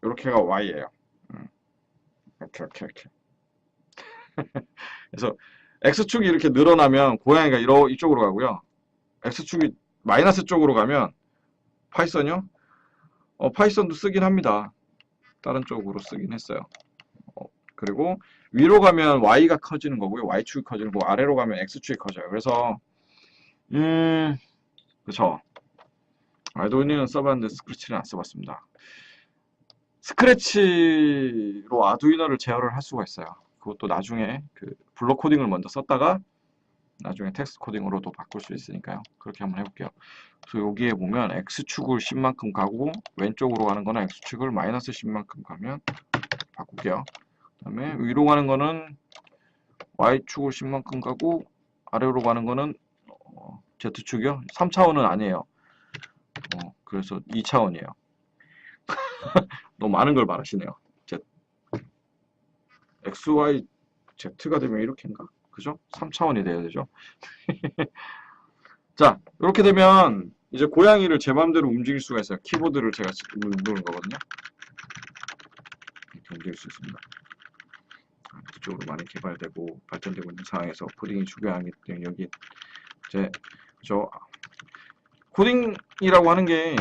이렇게가 Y예요. 이렇게. 그래서 X축이 이렇게 늘어나면 고양이가 이쪽으로 가고요. X축이 마이너스 쪽으로 가면 파이썬이요? 파이썬도 쓰긴 합니다. 다른 쪽으로 쓰긴 했어요. 그리고 위로 가면 Y가 커지는 거고요. Y축이 커지는 거고 아래로 가면 X축이 커져요. 그래서 그쵸. 아르두이노는 써봤는데 스크래치는 안 써봤습니다. 스크래치로 아두이노를 제어를 할 수가 있어요. 그것도 나중에 그 블록 코딩을 먼저 썼다가 나중에 텍스트 코딩으로도 바꿀 수 있으니까요. 그렇게 한번 해볼게요. 그래서 여기에 보면 X축을 10만큼 가고 왼쪽으로 가는 거는 X축을 마이너스 10만큼 가면 바꿀게요. 그 다음에 위로 가는 거는 Y축을 10만큼 가고 아래로 가는 거는 Z축이요. 3차원은 아니에요. 그래서 2차원이에요. 너무 많은 걸 말하시네요. Z, X, Y, Z가 되면 이렇게인가? 그죠? 3차원이 돼야 되죠. 자, 이렇게 되면 이제 고양이를 제 맘대로 움직일 수가 있어요. 키보드를 제가 누르는 거거든요. 이렇게 움직일 수 있습니다. 그쪽으로 많이 개발되고 발전되고 있는 상황에서 코딩이 중요하기 때문에 여기 저 코딩이라고 하는 게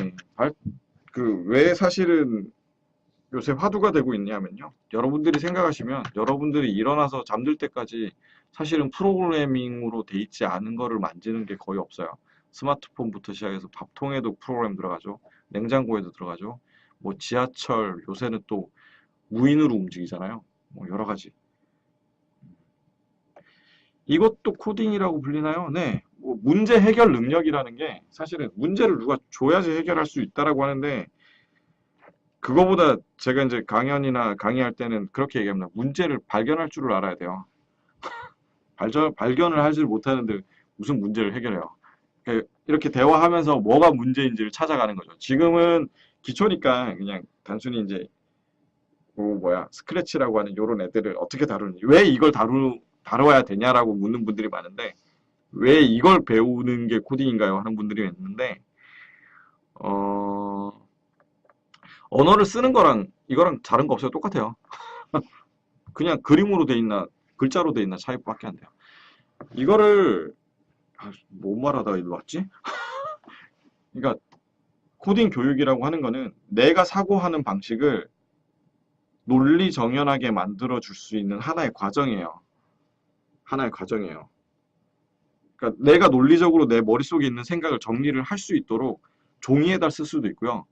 왜 사실은 요새 화두가 되고 있냐면요. 여러분들이 생각하시면 여러분들이 일어나서 잠들 때까지 사실은 프로그래밍으로 돼 있지 않은 거를 만지는 게 거의 없어요. 스마트폰부터 시작해서 밥통에도 프로그램 들어가죠. 냉장고에도 들어가죠. 뭐 지하철 요새는 또 무인으로 움직이잖아요. 뭐 여러 가지. 이것도 코딩이라고 불리나요? 네. 뭐 문제 해결 능력이라는 게 사실은 문제를 누가 줘야지 해결할 수 있다라고 하는데 그거보다 제가 이제 강연이나 강의할 때는 그렇게 얘기합니다. 문제를 발견할 줄을 알아야 돼요. 발견을 하지 못하는데 무슨 문제를 해결해요. 이렇게 대화하면서 뭐가 문제인지를 찾아가는 거죠. 지금은 기초니까 그냥 단순히 이제 스크래치라고 하는 이런 애들을 어떻게 다루는지, 왜 이걸 다뤄야 되냐라고 묻는 분들이 많은데, 왜 이걸 배우는 게 코딩인가요? 하는 분들이 있는데, 어, 언어를 쓰는 거랑 이거랑 다른 거 없어요. 똑같아요. 그냥 그림으로 돼 있나, 글자로 돼 있나 차이밖에 안 돼요. 이거를, 뭔 말하다가 일로 왔지? 그러니까, 코딩 교육이라고 하는 거는 내가 사고하는 방식을 논리 정연하게 만들어 줄 수 있는 하나의 과정이에요. 하나의 과정이에요. 그러니까 내가 논리적으로 내 머릿속에 있는 생각을 정리를 할 수 있도록 종이에다 쓸 수도 있고요.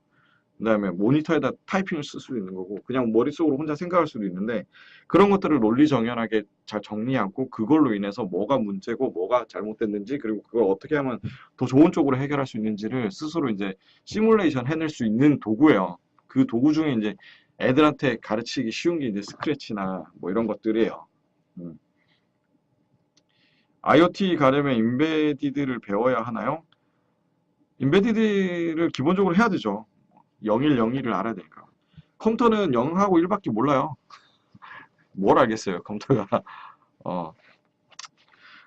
그다음에 모니터에다 타이핑을 쓸 수도 있는 거고 그냥 머릿속으로 혼자 생각할 수도 있는데 그런 것들을 논리 정연하게 잘 정리하고 그걸로 인해서 뭐가 문제고 뭐가 잘못됐는지 그리고 그걸 어떻게 하면 더 좋은 쪽으로 해결할 수 있는지를 스스로 이제 시뮬레이션 해낼 수 있는 도구예요. 그 도구 중에 이제 애들한테 가르치기 쉬운 게 이제 스크래치나 뭐 이런 것들이에요. 음. IoT 가려면 인베디드를 배워야 하나요? 인베디드를 기본적으로 해야 되죠. 01, 01을 알아야 되니까. 컴퓨터는 0하고 1밖에 몰라요. 뭘 알겠어요, 컴퓨터가. 어,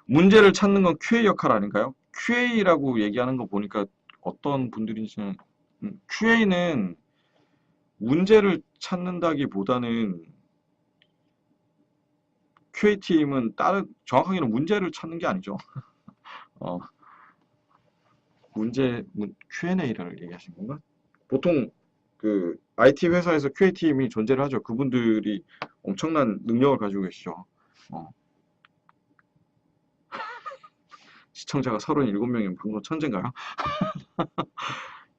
문제를 찾는 건 QA 역할 아닌가요? QA라고 얘기하는 거 보니까 어떤 분들인지는 QA는 문제를 찾는다기보다는 QA팀은 다른 정확하게는 문제를 찾는 게 아니죠. 어, Q&A를 얘기하신 건가? 보통 그 IT 회사에서 QA팀이 존재를 하죠. 그분들이 엄청난 능력을 가지고 계시죠. 어, 시청자가 37명이면 방송 천재인가요?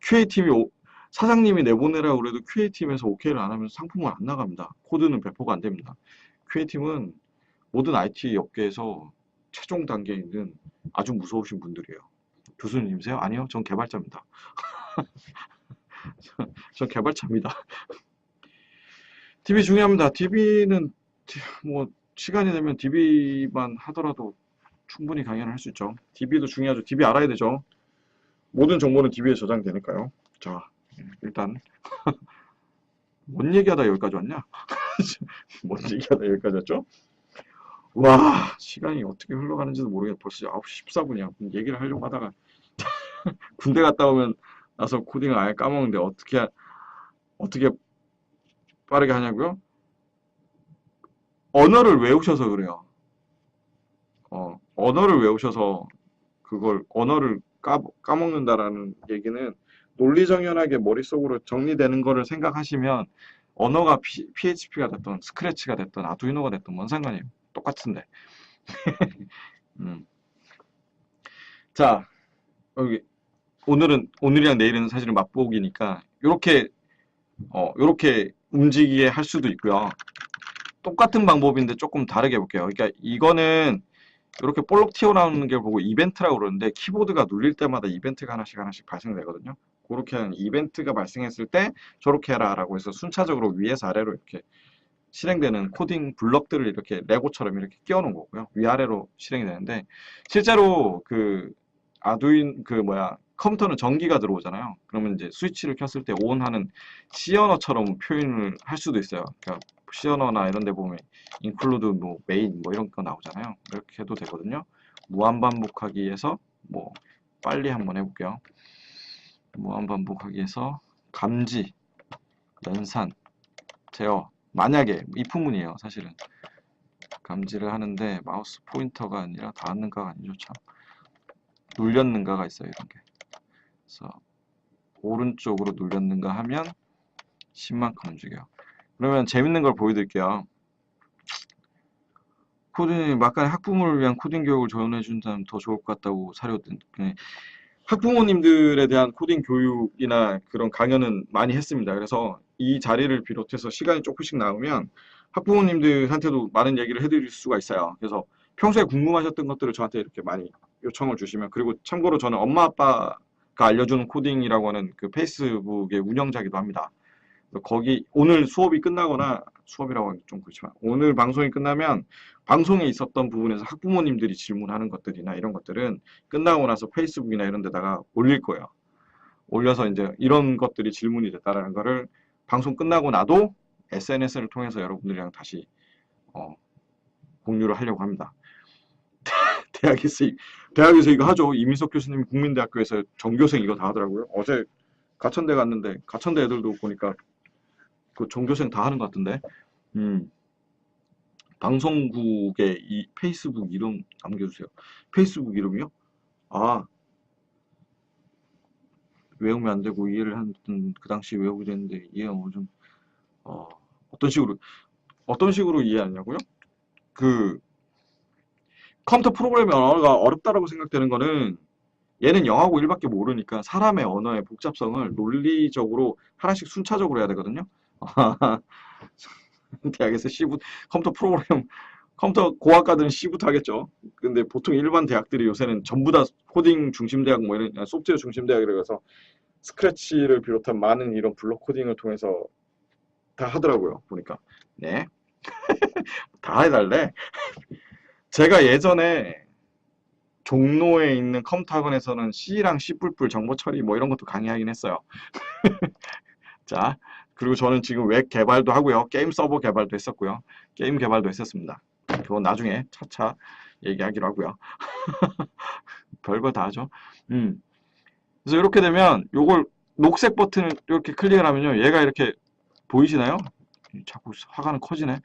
QA팀이 사장님이 내보내라고 그래도 QA팀에서 오케이를 안 하면 상품은 안 나갑니다. 코드는 배포가 안 됩니다. QA팀은 모든 IT 업계에서 최종 단계에 있는 아주 무서우신 분들이에요. 교수님이세요? 아니요, 전 개발자입니다. 전 개발자입니다. DB 중요합니다. DB는 뭐 시간이 되면 DB만 하더라도 충분히 강연을 할 수 있죠. DB도 중요하죠. DB 알아야 되죠. 모든 정보는 DB에 저장되니까요. 자, 일단 뭔 얘기하다 여기까지 왔냐? 뭔 얘기하다 여기까지 왔죠? 와, 시간이 어떻게 흘러가는지도 모르겠네. 벌써 9시 14분이야. 얘기를 하려고 하다가 군대 갔다 오면 나서 코딩을 아예 까먹는데 어떻게 빠르게 하냐고요? 언어를 외우셔서 그래요. 언어를 외우셔서 그걸 언어를 까먹는다라는 얘기는 논리정연하게 머릿속으로 정리되는 거를 생각하시면 언어가 PHP가 됐던 스크래치가 됐던 아두이노가 됐던 뭔 상관이에요. 똑같은데. 음. 자, 여기 오늘이랑 내일은 사실은 맛보기니까 요렇게 움직이게 할 수도 있고요. 똑같은 방법인데 조금 다르게 해볼게요. 그러니까 이거는 이렇게 볼록 튀어나오는 걸 보고 이벤트라고 그러는데 키보드가 눌릴 때마다 이벤트가 하나씩 발생되거든요. 그렇게 하는 이벤트가 발생했을 때 저렇게 해라라고 해서 순차적으로 위에서 아래로 이렇게 실행되는 코딩 블럭들을 이렇게 레고처럼 이렇게 끼워놓은 거고요. 위아래로 실행이 되는데 실제로 그 컴퓨터는 전기가 들어오잖아요. 그러면 이제 스위치를 켰을 때 ON 하는 시언어처럼 표현을 할 수도 있어요. 그러니까 시언어나 이런 데 보면 include 뭐 main 뭐 이런 거 나오잖아요. 이렇게 해도 되거든요. 무한반복하기에서 뭐 빨리 한번 해볼게요. 무한반복하기에서 감지, 연산, 제어. 만약에 if문이에요, 사실은. 감지를 하는데 마우스 포인터가 아니라 닿았는가가 아니죠, 참. 눌렸는가가 있어요, 이런 게. 그래서 오른쪽으로 눌렸는가 하면 10만큼 움직여요. 그러면 재밌는 걸 보여드릴게요. 코딩, 막간의 학부모를 위한 코딩 교육을 지원해 준다면 더 좋을 것 같다고 사료든. 학부모님들에 대한 코딩 교육이나 그런 강연은 많이 했습니다. 그래서 이 자리를 비롯해서 시간이 조금씩 나오면 학부모님들한테도 많은 얘기를 해드릴 수가 있어요. 그래서 평소에 궁금하셨던 것들을 저한테 이렇게 많이 요청을 주시면, 그리고 참고로 저는 엄마 아빠가 알려주는 코딩이라고 하는 그 페이스북의 운영자기도 합니다. 거기 오늘 수업이 끝나거나, 수업이라고 하기 좀 그렇지만 오늘 방송이 끝나면 방송에 있었던 부분에서 학부모님들이 질문하는 것들이나 이런 것들은 끝나고 나서 페이스북이나 이런 데다가 올릴 거예요. 올려서 이제 이런 것들이 질문이 됐다라는 거를 방송 끝나고 나도 SNS를 통해서 여러분들이랑 다시 공유를 하려고 합니다. 대학에서 대학에서 이거 하죠. 이민석 교수님이 국민대학교에서 전교생 이거 다 하더라고요. 어제 가천대 갔는데 가천대 애들도 보니까 그 전교생 다 하는 것 같은데. 방송국의 이 페이스북 이름 남겨주세요. 페이스북 이름이요? 아, 외우면 안 되고 이해를 한 그 당시 외우게 됐는데 이해가 좀 어, 어떤 식으로 이해하냐고요? 그 컴퓨터 프로그래밍 언어가 어렵다라고 생각되는 거는, 얘는 영하고 일밖에 모르니까 사람의 언어의 복잡성을 논리적으로 하나씩 순차적으로 해야 되거든요. 대학에서 컴퓨터 프로그램, 컴퓨터 고학과들은 C부터 하겠죠. 근데 보통 일반 대학들이 요새는 전부 다 코딩 중심 대학 뭐 이런, 소프트웨어 중심 대학이라서 스크래치를 비롯한 많은 이런 블록 코딩을 통해서 다 하더라고요. 보니까. 네. 다 해달래. 제가 예전에 종로에 있는 컴퓨터 학원에서는 C랑 C++ 정보 처리 뭐 이런 것도 강의하긴 했어요. 자, 그리고 저는 지금 웹 개발도 하고요. 게임 서버 개발도 했었고요. 게임 개발도 했었습니다. 그건 나중에 차차 얘기하기로 하고요. 별거 다 하죠. 음. 그래서 이렇게 되면 요걸 녹색 버튼을 이렇게 클릭을 하면요. 얘가 이렇게 보이시나요? 자꾸 화가는 커지네.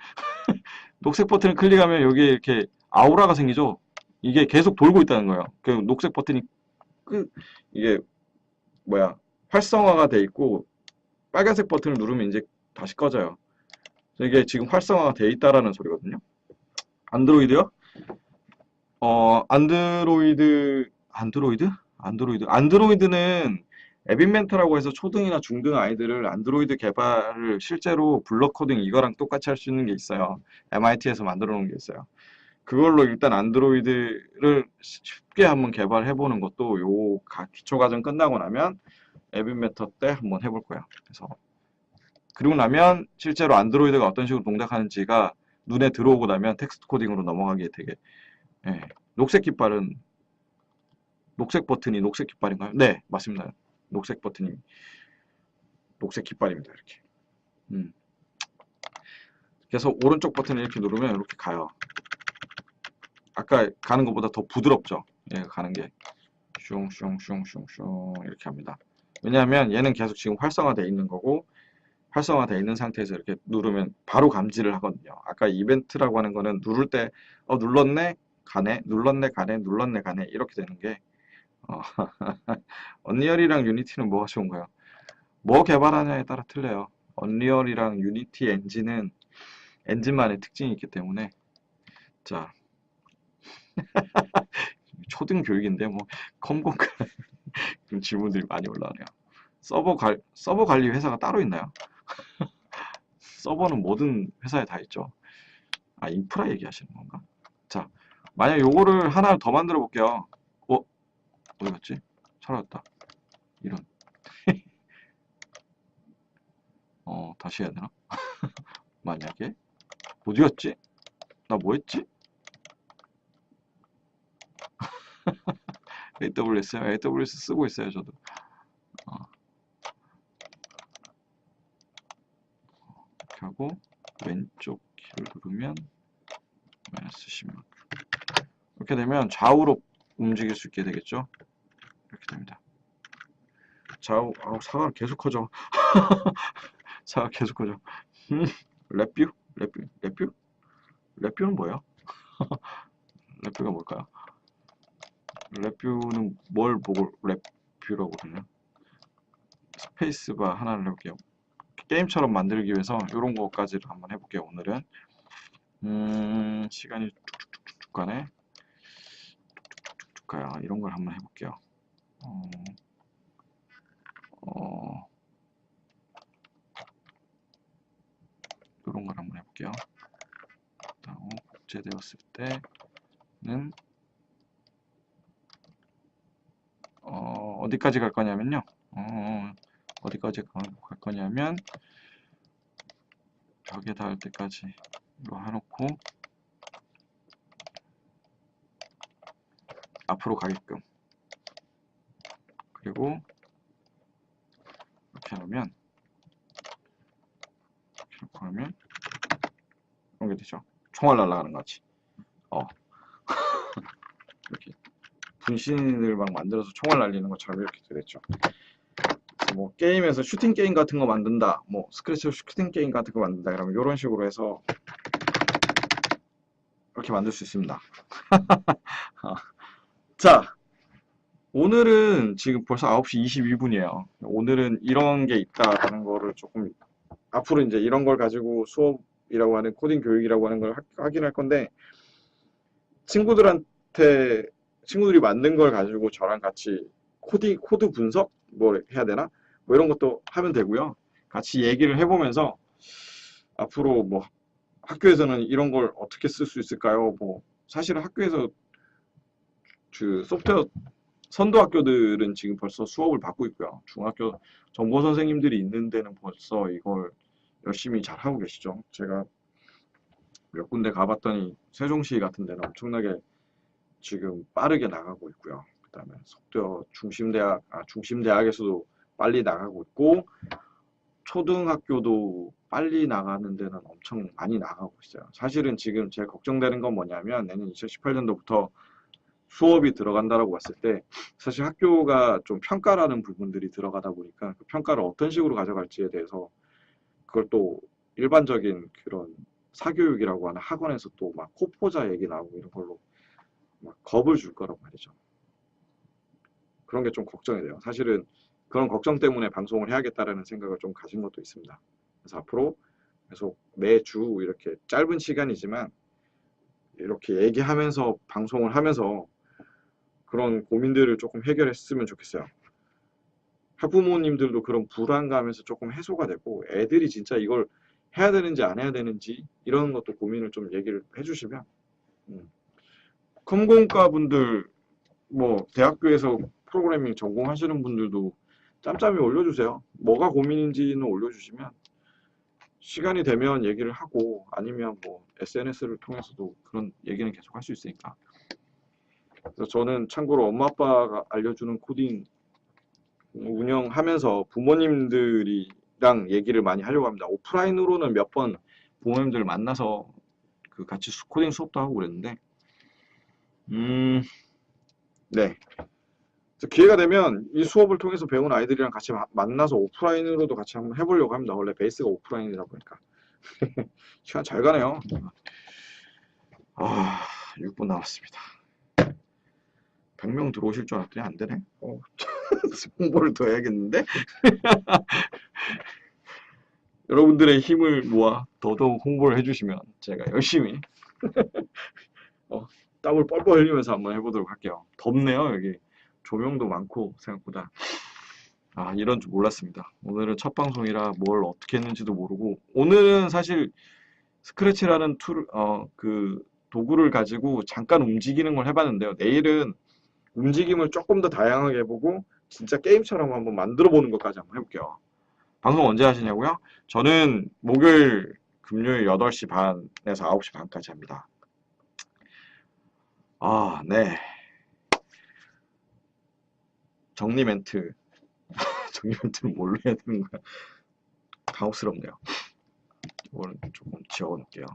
녹색 버튼을 클릭하면 여기에 이렇게 아우라가 생기죠. 이게 계속 돌고 있다는 거예요. 그 녹색 버튼이 이게 뭐야, 활성화가 돼 있고 빨간색 버튼을 누르면 이제 다시 꺼져요. 이게 지금 활성화가 돼 있다라는 소리거든요. 안드로이드요? 안드로이드는 앱인벤터라고 해서 초등이나 중등 아이들을 안드로이드 개발을 실제로 블럭 코딩 이거랑 똑같이 할 수 있는 게 있어요. MIT에서 만들어 놓은 게 있어요. 그걸로 일단 안드로이드를 쉽게 한번 개발해 보는 것도 요 기초 과정 끝나고 나면 앱인벤터 때 한번 해볼 거예요. 그래서 그리고 나면 실제로 안드로이드가 어떤 식으로 동작하는지가 눈에 들어오고 나면 텍스트 코딩으로 넘어가기에 되게, 예. 녹색 깃발은, 녹색 버튼이 녹색 깃발인가요? 네, 맞습니다. 녹색 버튼이 녹색 깃발입니다. 이렇게. 음. 그래서 오른쪽 버튼을 이렇게 누르면 이렇게 가요. 아까 가는 것보다 더 부드럽죠. 예, 가는 게 슝슝슝슝슝 이렇게 합니다. 왜냐하면 얘는 계속 지금 활성화되어 있는 거고, 활성화되어 있는 상태에서 이렇게 누르면 바로 감지를 하거든요. 아까 이벤트라고 하는 거는 누를 때 눌렀네 가네, 눌렀네 가네, 눌렀네 가네 이렇게 되는 게, 어, 언리얼이랑 유니티는 뭐가 좋은가요? 뭐 개발하냐에 따라 틀려요. 언리얼이랑 유니티 엔진은 엔진만의 특징이 있기 때문에. 자, 초등 교육인데 뭐 컴공 질문들이 많이 올라오네요. 서버 관리 회사가 따로 있나요? 서버는 모든 회사에 다 있죠. 아, 인프라 얘기하시는 건가? 자, 만약 요거를 하나 더 만들어 볼게요. 어디 갔지? 사라졌다. 이런. 다시 해야 되나? 만약에 어디였지? 나 뭐 했지? AWS요? AWS 쓰고 있어요, 저도. 어, 이렇게 하고 왼쪽 키를 누르면 마이너스 16. 이렇게 되면 좌우로 움직일 수 있게 되겠죠? 이렇게 됩니다. 좌우, 사과가 계속 커져. 사과가 계속 커져. 랩뷰? 랩뷰? 랩뷰? 랩뷰는 뭐예요? 랩뷰가 뭘까요? 랩뷰는 뭘 보고 랩뷰라고 그러냐? 스페이스바 하나를 해볼게요. 게임처럼 만들기 위해서 이런 거까지를 한번 해볼게요. 오늘은 시간이 툭툭툭툭 가네. 툭툭툭툭 가요. 이런 걸 한번 해볼게요. 이런 걸 한번 해볼게요. 그다음 복제되었을 때는 어디까지 갈 거냐면요. 어디까지 갈 거냐면 벽에 닿을 때까지 이거 해놓고 앞으로 가게끔, 그리고 이렇게 하면 이런 게 되죠. 총알 날아가는 거지. 이렇게 분신을 막 만들어서 총알 날리는 것처럼 이렇게 되겠죠. 뭐 게임에서 슈팅 게임 같은 거 만든다, 뭐 스크래치 슈팅 게임 같은 거 만든다, 그러면 이런 식으로 해서 이렇게 만들 수 있습니다. 자, 오늘은 지금 벌써 9시 22분이에요. 오늘은 이런 게 있다라는 거를 조금, 앞으로 이제 이런 걸 가지고 수업이라고 하는 코딩 교육이라고 하는 걸 하긴 할 건데, 친구들이 만든 걸 가지고 저랑 같이 코드 분석? 뭐 해야 되나? 뭐 이런 것도 하면 되고요. 같이 얘기를 해보면서 앞으로 뭐 학교에서는 이런 걸 어떻게 쓸 수 있을까요? 뭐 사실은 학교에서 그 소프트웨어 선도학교들은 지금 벌써 수업을 받고 있고요. 중학교 정보 선생님들이 있는 데는 벌써 이걸 열심히 잘 하고 계시죠. 제가 몇 군데 가봤더니 세종시 같은 데는 엄청나게 지금 빠르게 나가고 있고요. 그다음에 속도 중심대학에서도 빨리 나가고 있고, 초등학교도 빨리 나가는 데는 엄청 많이 나가고 있어요. 사실은 지금 제일 걱정되는 건 뭐냐면, 내년 2018년도부터 수업이 들어간다라고 봤을 때 사실 학교가 좀 평가라는 부분들이 들어가다 보니까 그 평가를 어떤 식으로 가져갈지에 대해서, 그걸 또 일반적인 그런 사교육이라고 하는 학원에서 또 막 코포자 얘기 나오고 이런 걸로 막 겁을 줄 거란 말이죠. 그런 게 좀 걱정이 돼요. 사실은 그런 걱정 때문에 방송을 해야겠다라는 생각을 좀 가진 것도 있습니다. 그래서 앞으로 계속 매주 이렇게 짧은 시간이지만 이렇게 얘기하면서 방송을 하면서 그런 고민들을 조금 해결했으면 좋겠어요. 학부모님들도 그런 불안감에서 조금 해소가 되고, 애들이 진짜 이걸 해야 되는지 안 해야 되는지 이런 것도 고민을 좀 얘기를 해주시면, 컴공과 분들, 뭐 대학교에서 프로그래밍 전공하시는 분들도 짬짬이 올려주세요. 뭐가 고민인지는 올려주시면 시간이 되면 얘기를 하고, 아니면 뭐 SNS를 통해서도 그런 얘기는 계속 할 수 있으니까. 그래서 저는 참고로 엄마 아빠가 알려주는 코딩 운영하면서 부모님들이랑 얘기를 많이 하려고 합니다. 오프라인으로는 몇 번 부모님들 만나서 그 같이 코딩 수업도 하고 그랬는데, 네. 그래서 기회가 되면 이 수업을 통해서 배운 아이들이랑 같이 만나서 오프라인으로도 같이 한번 해보려고 합니다. 원래 베이스가 오프라인이다 보니까. 시간 잘 가네요. 6분 남았습니다. 100명 들어오실 줄 알았더니 안 되네. 홍보를 더 해야겠는데? 여러분들의 힘을 모아 더더욱 홍보를 해주시면 제가 열심히 땀을 뻘뻘 흘리면서 한번 해보도록 할게요. 덥네요, 여기. 조명도 많고 생각보다. 이런 줄 몰랐습니다. 오늘은 첫 방송이라 뭘 어떻게 했는지도 모르고, 오늘은 사실 스크래치라는 그 도구를 가지고 잠깐 움직이는 걸 해봤는데요. 내일은 움직임을 조금 더 다양하게 해보고 진짜 게임처럼 한번 만들어 보는 것까지 한번 해볼게요. 방송 언제 하시냐고요? 저는 목요일, 금요일 8시 반에서 9시 반까지 합니다. 네. 정리 멘트. 정리 멘트는 뭘로 해야 되는 거야? 당혹스럽네요. 이거는 조금 지워 놓을게요.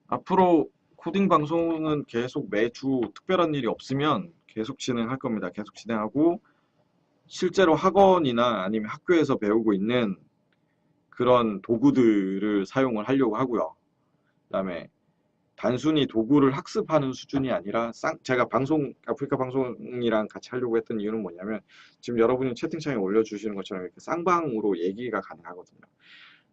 앞으로 코딩 방송은 계속 매주 특별한 일이 없으면 계속 진행할 겁니다. 계속 진행하고 실제로 학원이나 아니면 학교에서 배우고 있는 그런 도구들을 사용을 하려고 하고요. 그다음에 단순히 도구를 학습하는 수준이 아니라 제가 아프리카 방송이랑 같이 하려고 했던 이유는 뭐냐면 지금 여러분이 채팅창에 올려주시는 것처럼 이렇게 쌍방으로 얘기가 가능하거든요.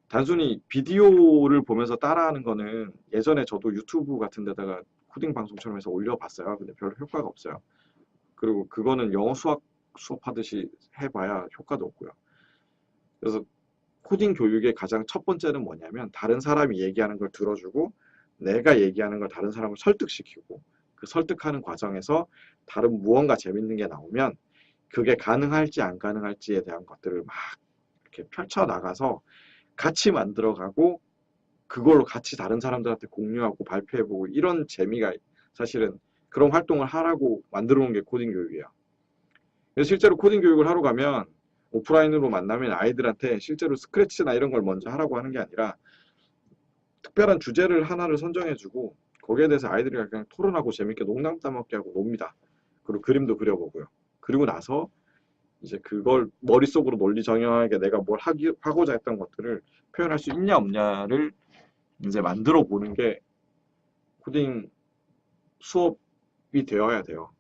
단순히 비디오를 보면서 따라하는 거는 예전에 저도 유튜브 같은 데다가 코딩 방송처럼 해서 올려봤어요. 근데 별 효과가 없어요. 그리고 그거는 영어 수업하듯이 해봐야 효과도 없고요. 그래서 코딩 교육의 가장 첫 번째는 뭐냐면 다른 사람이 얘기하는 걸 들어주고 내가 얘기하는 걸 다른 사람을 설득시키고 그 설득하는 과정에서 다른 무언가 재밌는 게 나오면 그게 가능할지 안 가능할지에 대한 것들을 막 이렇게 펼쳐나가서 같이 만들어가고 그걸로 같이 다른 사람들한테 공유하고 발표해보고 이런 재미가 사실은 그런 활동을 하라고 만들어 놓은 게 코딩 교육이에요. 그래서 실제로 코딩 교육을 하러 가면 오프라인으로 만나면 아이들한테 실제로 스크래치나 이런 걸 먼저 하라고 하는 게 아니라 특별한 주제를 하나를 선정해주고 거기에 대해서 아이들이 그냥 토론하고 재밌게 농담 따먹게 하고 놉니다. 그리고 그림도 그려보고요. 그리고 나서 이제 그걸 머릿속으로 논리정연하게 내가 뭘 하고자 했던 것들을 표현할 수 있냐 없냐를 이제 만들어 보는 게 코딩 수업이 되어야 돼요.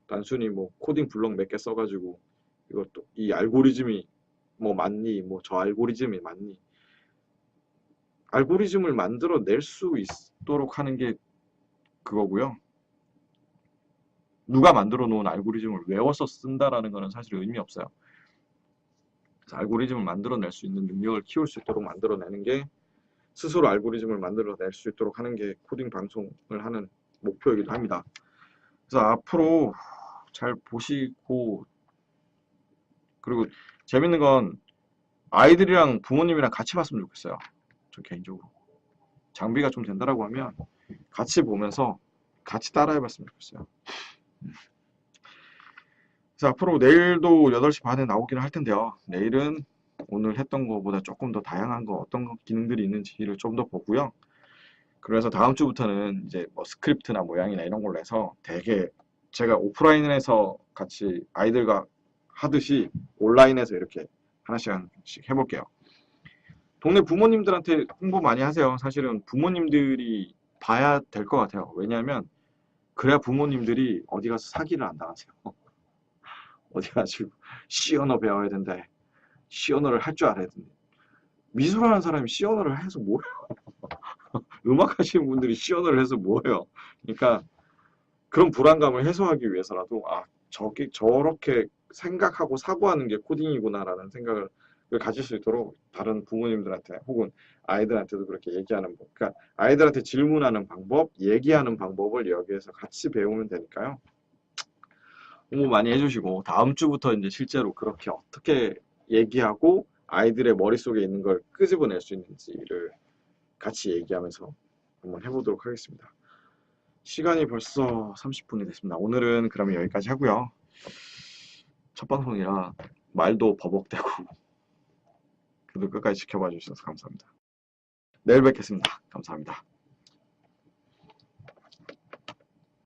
단순히 뭐 코딩 블록 몇 개 써가지고 이것도 이 알고리즘이 뭐 맞니? 뭐 저 알고리즘이 맞니? 알고리즘을 만들어 낼 수 있도록 하는 게 그거고요. 누가 만들어 놓은 알고리즘을 외워서 쓴다라는 거는 사실 의미 없어요. 그래서 알고리즘을 만들어낼 수 있는 능력을 키울 수 있도록 만들어내는 게 스스로 알고리즘을 만들어낼 수 있도록 하는 게 코딩 방송을 하는 목표이기도 합니다. 그래서 앞으로 잘 보시고 그리고 재밌는 건 아이들이랑 부모님이랑 같이 봤으면 좋겠어요. 저 개인적으로. 장비가 좀 된다라고 하면 같이 보면서 같이 따라해봤으면 좋겠어요. 그래서 앞으로 내일도 8시 반에 나오기는 할 텐데요. 내일은 오늘 했던 거보다 조금 더 다양한 거 어떤 기능들이 있는지를 좀 더 보고요. 그래서 다음 주부터는 이제 뭐 스크립트나 모양이나 이런 걸로 해서 되게 제가 오프라인에서 같이 아이들과 하듯이 온라인에서 이렇게 하나씩 해볼게요. 동네 부모님들한테 홍보 많이 하세요. 사실은 부모님들이 봐야 될 것 같아요. 왜냐하면 그래야 부모님들이 어디 가서 사기를 안 당하세요. 어디 가지고 시언어 배워야 된다. 시언어를 할 줄 알아야 된다. 미술하는 사람이 시언어를 해서 뭐예요? 음악 하시는 분들이 시언어를 해서 뭐예요? 그러니까 그런 불안감을 해소하기 위해서라도 저렇게 생각하고 사고하는 게 코딩이구나라는 생각을 가질 수 있도록 다른 부모님들한테 혹은 아이들한테도 그렇게 얘기하는 법. 그러니까 아이들한테 질문하는 방법, 얘기하는 방법을 여기에서 같이 배우면 되니까요. 공부 많이 해주시고 다음 주부터 이제 실제로 그렇게 어떻게 얘기하고 아이들의 머릿속에 있는 걸 끄집어낼 수 있는지를 같이 얘기하면서 한번 해보도록 하겠습니다. 시간이 벌써 30분이 됐습니다. 오늘은 그러면 여기까지 하고요. 첫 방송이라 말도 버벅대고 그래도 끝까지 지켜봐 주셔서 감사합니다. 내일 뵙겠습니다. 감사합니다.